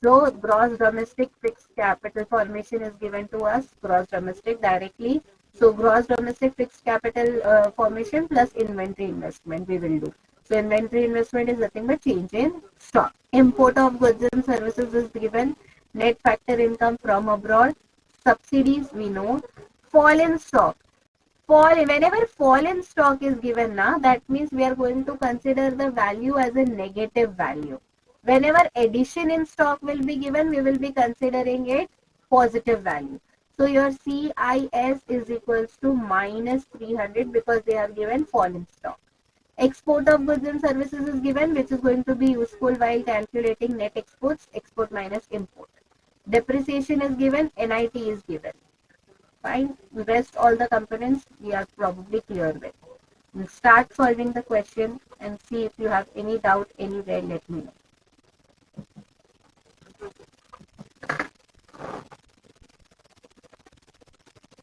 So gross domestic fixed capital formation is given to us, gross domestic directly. So gross domestic fixed capital formation plus inventory investment we will do. So inventory investment is nothing but change in stock. Import of goods and services is given. Net factor income from abroad. Subsidies we know. Fall in stock. Whenever fall in stock is given, that means we are going to consider the value as a negative value. Whenever addition in stock will be given, we will be considering it positive value. So your CIS is equals to minus 300 because they are given fall in stock. Export of goods and services is given, which is going to be useful while calculating net exports, export minus import. Depreciation is given, NIT is given. Fine. Rest all the components we are probably clear with. Start solving the question and see if you have any doubt anywhere, let me know.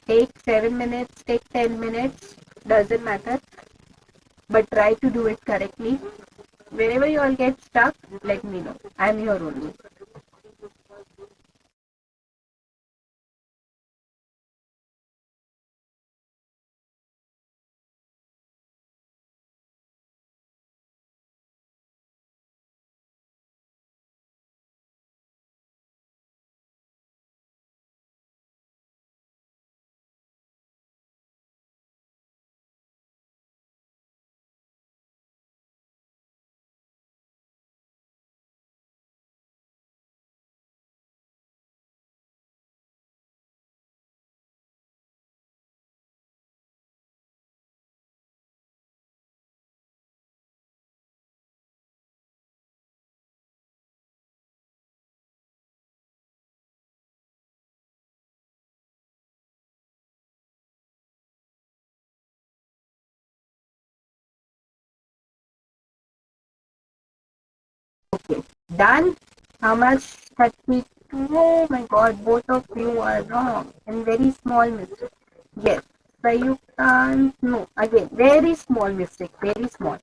Take 7 minutes, take 10 minutes, doesn't matter, but try to do it correctly. Wherever you all get stuck, let me know. I'm here only. Okay, done. How much? 32. Oh my god, both of you are wrong. And very small mistake. Yes. Sayuktan, no. Again, very small mistake. Very small.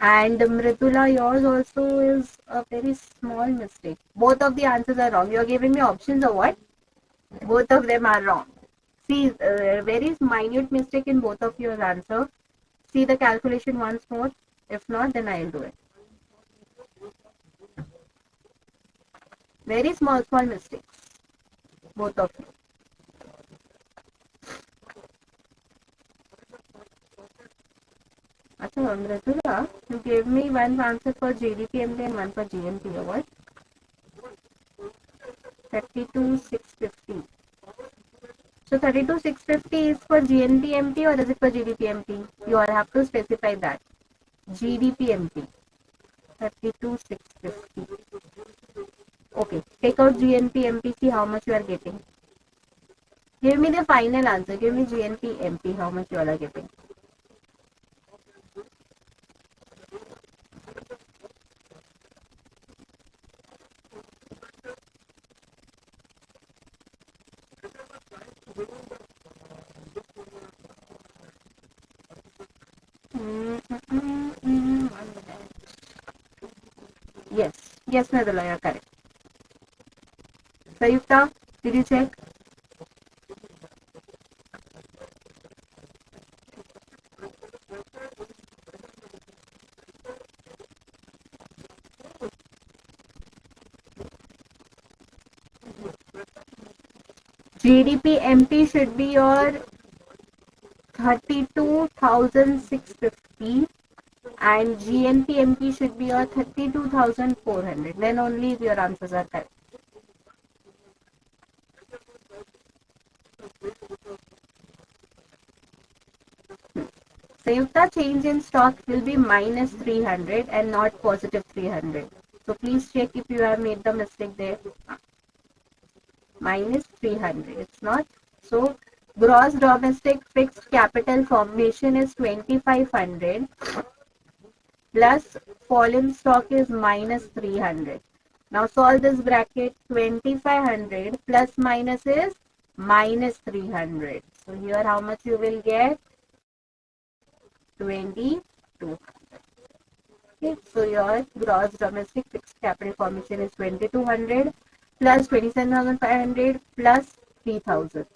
And Mritula, yours also is a very small mistake. Both of the answers are wrong. You are giving me options or what? Both of them are wrong. See, very minute mistake in both of your answer. See the calculation once more. If not, then I'll do it. Very small mistakes. Both of you. Achha, Mritula, you gave me one answer for GDPMD and one for GNP. What? 32,650. So 32,650 is for GNPMT or is it for GDPMT? You all have to specify that. GDPMT. 32,650. Okay. Take out GNPMT. See how much you are getting. Give me the final answer. Give me GNPMT. How much you all are getting. Yes. Yes, Nadala, you are correct. Sayukta, did you check? GDPMT should be your 32,650 and GNPMT should be your 32,400. Then only your answers are correct. Sayukta, change in stock will be minus 300 and not positive 300. So please check if you have made the mistake there. Minus 300. It's not. So gross domestic fixed capital formation is 2,500 plus fallen stock is minus 300. Now solve this bracket. 2,500 plus minus is minus 300. So here how much you will get? 2,200. Okay, so your gross domestic fixed capital formation is 2,200 plus 27,500 plus 3,000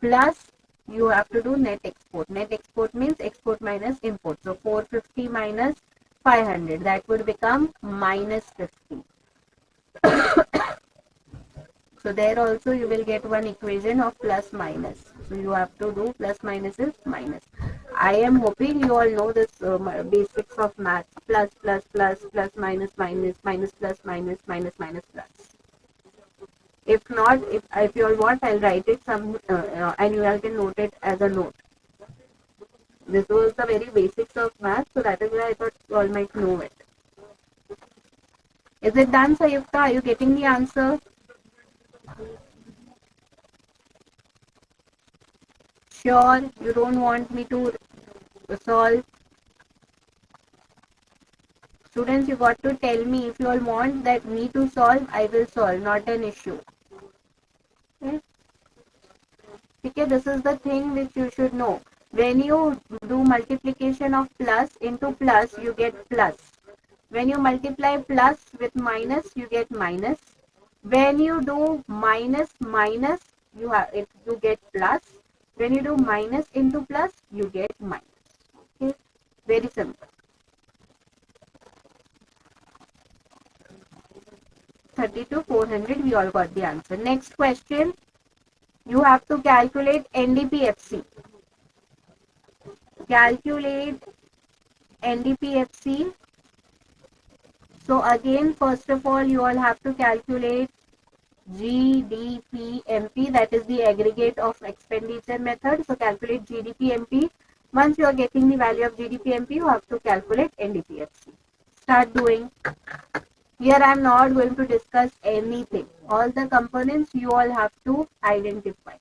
plus you have to do net export. Net export means export minus import. So 450 minus 500, that would become minus 50. So there also you will get one equation of plus minus. So you have to do plus minus is minus. I am hoping you all know this basics of math. Plus minus minus minus plus minus minus minus plus. If not, if you all want, I'll write it and you all can note it as a note. This was the very basics of math, so that is why I thought you all might know it. Is it done, Sayukta? Are you getting the answer? Sure, you don't want me to solve. Students, you got to tell me if you all want that me to solve, I will solve, not an issue. Okay? Okay, this is the thing which you should know. When you do multiplication of plus into plus, you get plus. When you multiply plus with minus, you get minus. When you do minus minus, you get plus. When you do minus into plus, you get minus. Okay, very simple. 30 to 400, we all got the answer. Next question, you have to calculate NDPFC. Calculate NDPFC. So again, first of all, you all have to calculate GDPMP, that is the aggregate of expenditure method. So calculate GDPMP. Once you are getting the value of GDPMP, you have to calculate NDPFC. Start doing. Here I am not going to discuss anything. All the components you all have to identify.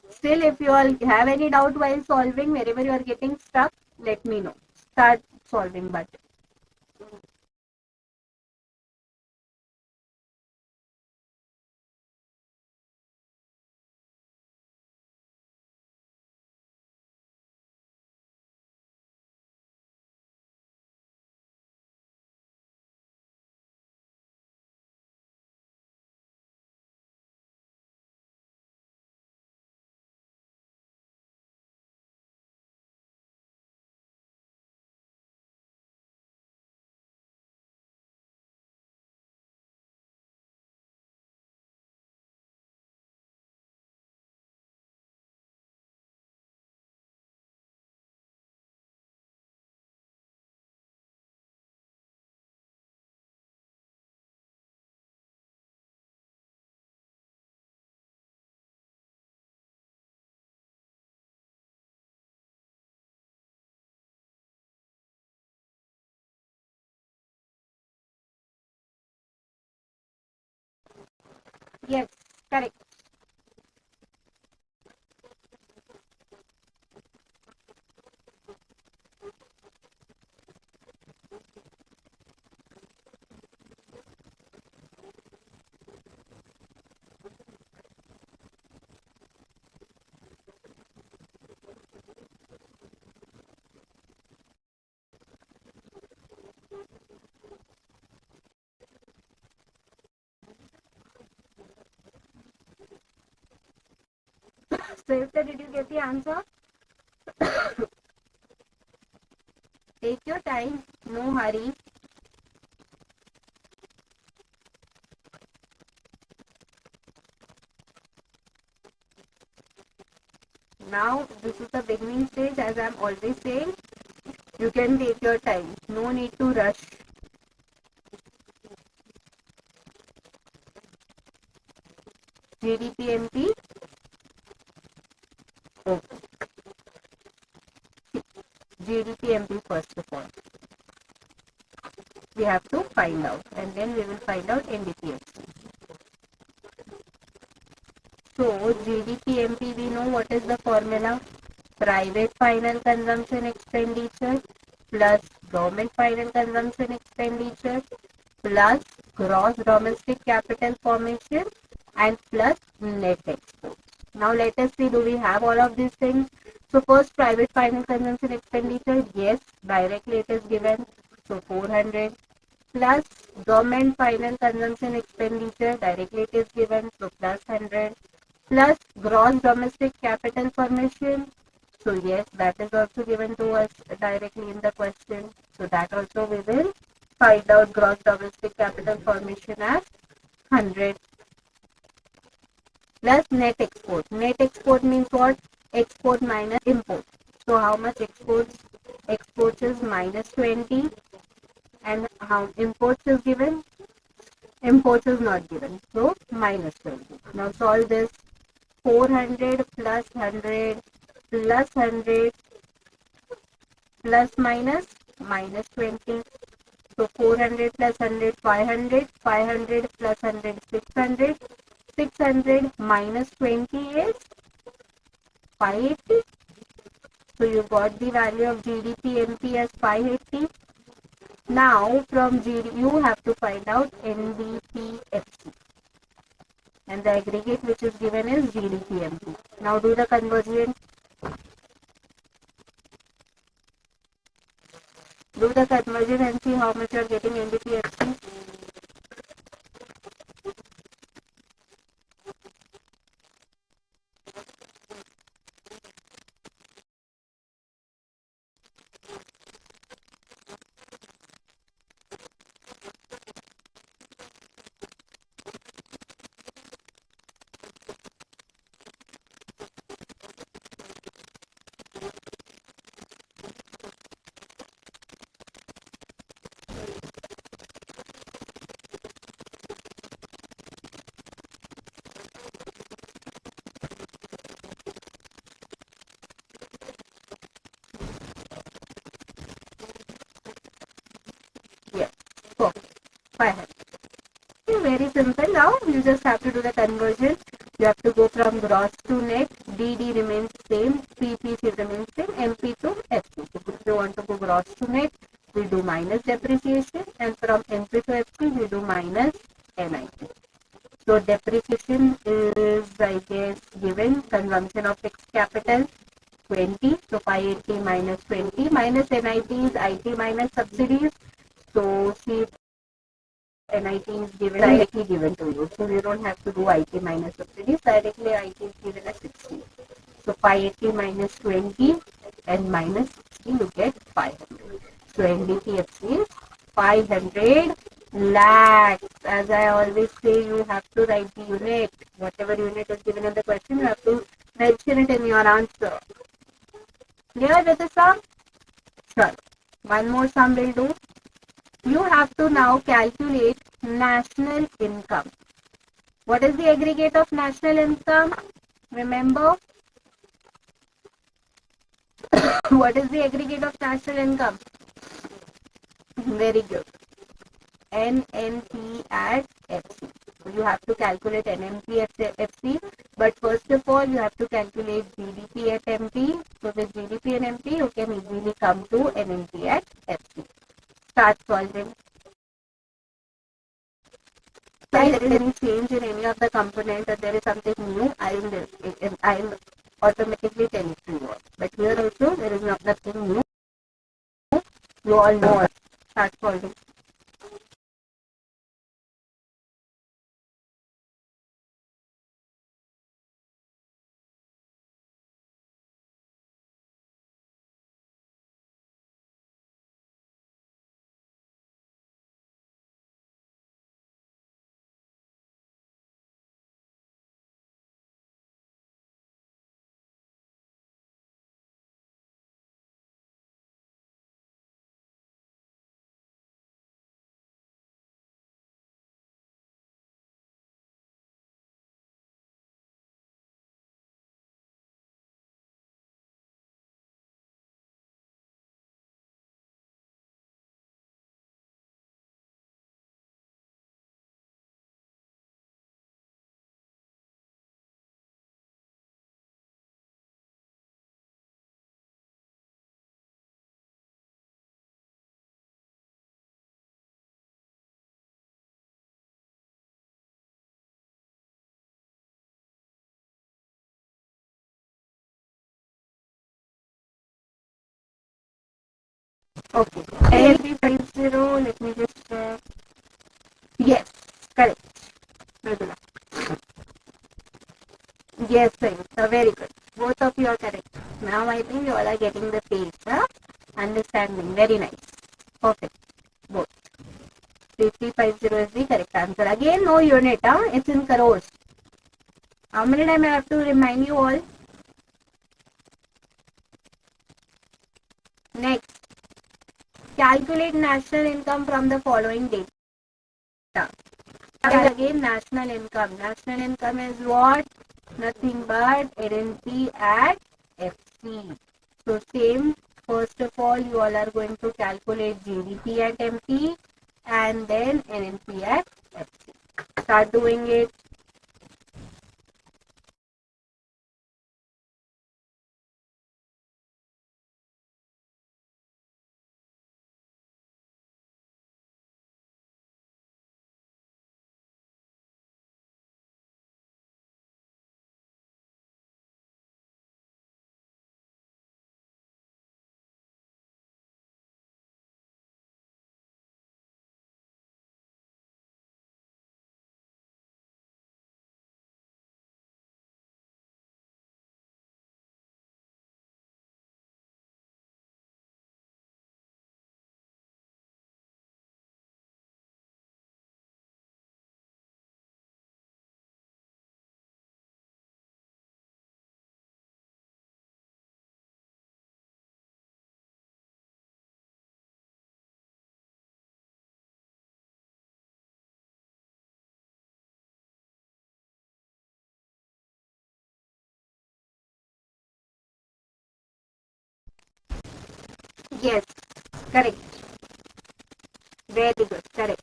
Still, if you all have any doubt while solving, wherever you are getting stuck, let me know. Start solving button. Yes, correct. So, if did you get the answer? Take your time, no hurry. Now, this is the beginning stage, as I am always saying. You can take your time, no need to rush. GDPMP. Okay. GDPMP first of all. We have to find out, and then we will find out NDPFC. So, GDPMP, we know what is the formula. Private final consumption expenditure plus government final consumption expenditure plus gross domestic capital formation and plus net export. Now let us see, do we have all of these things? So first, private final consumption expenditure, yes, directly it is given, so 400 plus government final consumption expenditure, directly it is given, so plus 100 plus gross domestic capital formation. So yes, that is also given to us directly in the question. So that also we will find out gross domestic capital formation as 100 plus net export. Net export means what? Export minus import. So how much exports? Exports is minus 20 and how imports is given? Imports is not given. So minus 20. Now solve this. 400 plus 100 plus 100 plus minus minus 20. So 400 plus 100 500, 500 plus 100 600, 600 minus 20 is 580. So you got the value of GDPMP as 580. Now from GD you have to find out NDPFC, and the aggregate which is given is GDPMP. Now do the conversion. Do the conversion and see how much you are getting NDPFC. Yes, perfect. 500. Very simple. Now you just have to do the conversion. You have to go from gross to net. DD remains same. PPC remains same. MP to FC. So if you want to go gross to net, we do minus depreciation, and from MP to FC we do minus NIP. So depreciation is, I guess, given consumption of fixed capital 20. So 580 minus 20 minus NIP is IT minus subsidies. So see, NIT is given directly given to you. So you don't have to do IT minus subsidies. Directly IT is given as 60. So 580 minus 20 and minus 60 you get 500. So NDPFC is 500 lakhs. As I always say, you have to write the unit. Whatever unit is given in the question, you have to mention it in your answer. Clear with the sum? Sure. One more sum will do. You have to now calculate national income. What is the aggregate of national income? Remember? What is the aggregate of national income? Very good. NNP at FC. So you have to calculate NNP at FC, but first of all you have to calculate GDP at MP. So with GDP and MP you can easily come to NNP at FC. Start solving. If there is any change in any of the components or there is something new, I will automatically tell it to you. But here also there is nothing new. You all know. Start solving. Okay. NP50, let me just check. Yes, correct. Regular. Yes, sir. Very good. Both of you are correct. Now I think you all are getting the page, huh? Understanding. Very nice. Perfect. Both. 3350 is the correct answer. Again, no unit, huh? It's in crores. How many times I have to remind you all? Next. Calculate national income from the following data. Again, national income. National income is what? Nothing but NNP at FC. So same, first of all, you all are going to calculate GDP at MP and then NNP at FC. Start doing it. Yes, correct. Very good, correct.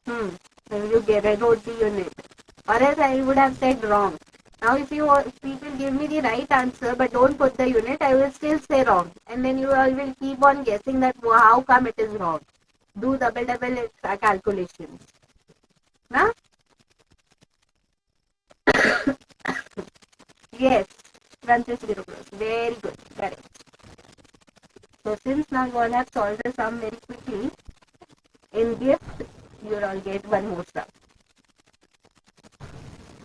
Hmm. You wrote the unit. Or else I would have said wrong. Now if people give me the right answer but don't put the unit, I will still say wrong. And then you all will keep on guessing that how come it is wrong. Do double calculations. Na? Yes. 130 crores. Very good. Correct. So since now you all have solved the sum very quickly, in gift you will all get one more sum.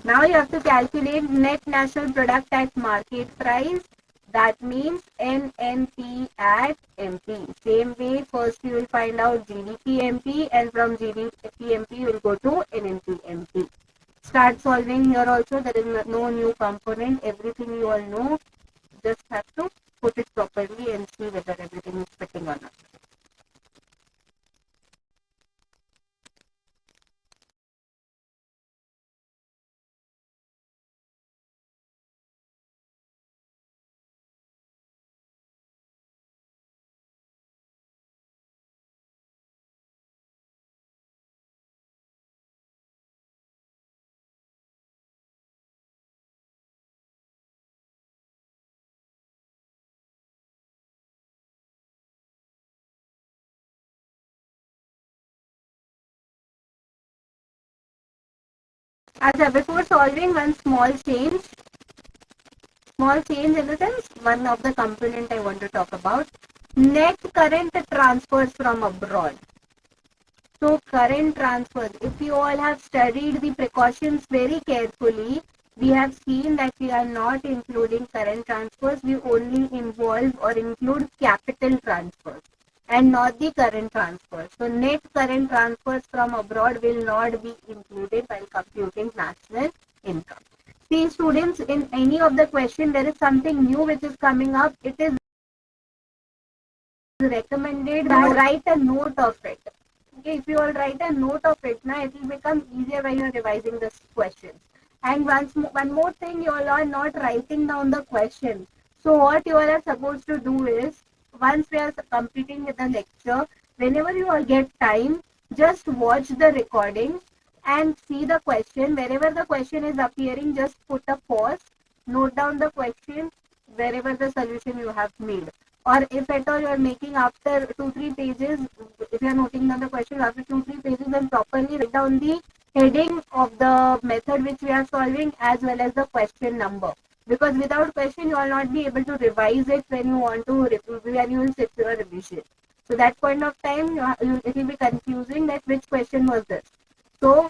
Now you have to calculate net national product at market price. That means NNP at MP. Same way, first you will find out GDP MP, and from GDP MP you will go to NNP MP. Start solving here also. There is no new component. Everything you all know. Just have to put it properly and see whether everything is fitting or not. Before solving, one small change. Small change in the sense, one of the component I want to talk about. Net current transfers from abroad. So current transfers, if you all have studied the precautions very carefully, we have seen that we are not including current transfers. We only involve or include capital transfers and not the current transfers. So net current transfers from abroad will not be included while computing national income. See students, in any of the question there is something new which is coming up. It is recommended that write a note of it. Okay, if you all write a note of it, now it will become easier when you are revising this question. And one more thing, you all are not writing down the question. So what you all are supposed to do is, once we are completing with the lecture, whenever you all get time, just watch the recording and see the question. Wherever the question is appearing, just put a pause, note down the question, wherever the solution you have made. Or if at all you are making after 2-3 pages, if you are noting down the question after 2-3 pages, then properly write down the heading of the method which we are solving as well as the question number. Because without question, you will not be able to revise it when you want to when you will sit for a revision. So that point of time, it will be confusing that which question was this. So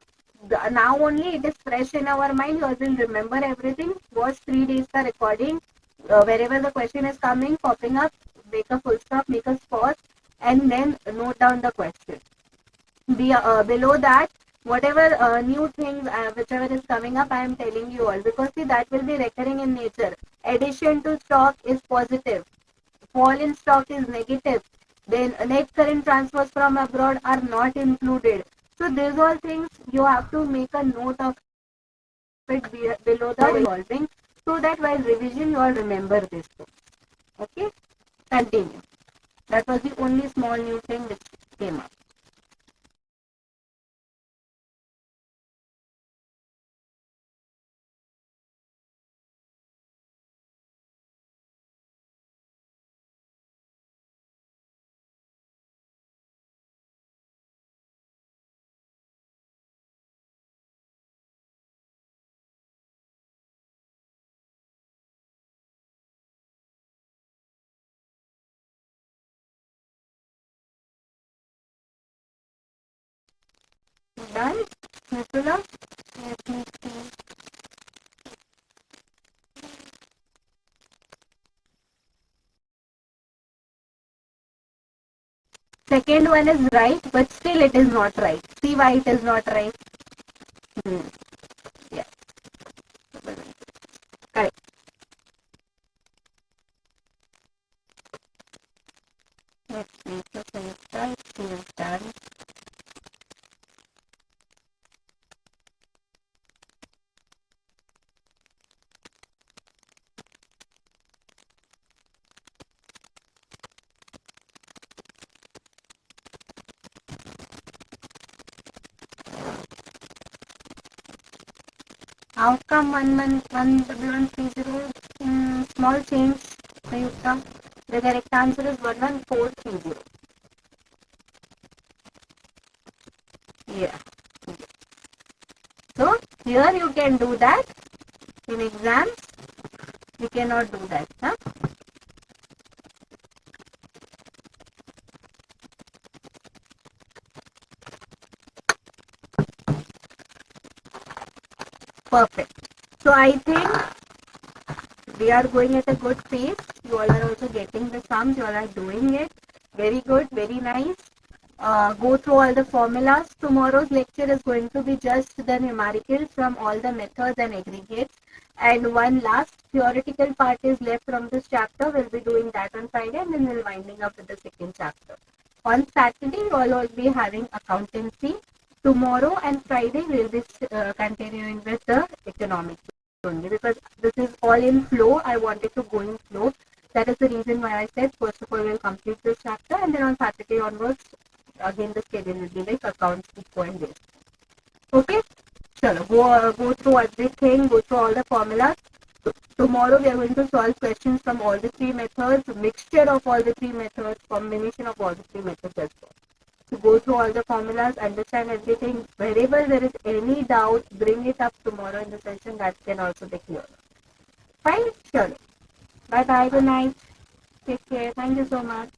now only it is fresh in our mind. You all will remember everything. Watch 3 days the recording. Wherever the question is coming, popping up, make a full stop, make a pause, and then note down the question. Below that, whatever new things, whichever is coming up, I am telling you all, because see, that will be recurring in nature. Addition to stock is positive, fall in stock is negative, then net current transfers from abroad are not included. So these all things you have to make a note of it below the revolving, so that while revision you all remember this book. Okay, continue. That was the only small new thing which came up. Done? Nitula? Let me see. Second one is right, but still it is not right. See why it is not right? Hmm. Yeah. Correct. Let's make the semester. It is done. Outcome 1130. Small change. Sayukta. The correct answer is 11430. Yeah. So here you can do that. In exams, you cannot do that. Huh? Perfect. So I think we are going at a good pace. You all are also getting the sums. You all are doing it. Very good. Very nice. Go through all the formulas. Tomorrow's lecture is going to be just the numerical from all the methods and aggregates. And one last theoretical part is left from this chapter. We'll be doing that on Friday and then we'll winding up with the second chapter. On Saturday, you all will be having accountancy. Tomorrow and Friday, we'll be continuing with the economics only because this is all in flow. I wanted to go in flow. That is the reason why I said first of all we'll complete this chapter and then on Saturday onwards again the schedule will be like accounts eco and this. Okay, chalo, go through everything, go through all the formulas. Tomorrow we are going to solve questions from all the three methods, mixture of all the three methods, combination of all the three methods as well. To go through all the formulas, understand everything. Wherever there is any doubt, bring it up tomorrow in the session. That can also be clear. Fine? Sure. Bye bye. Good night. Take care. Thank you so much.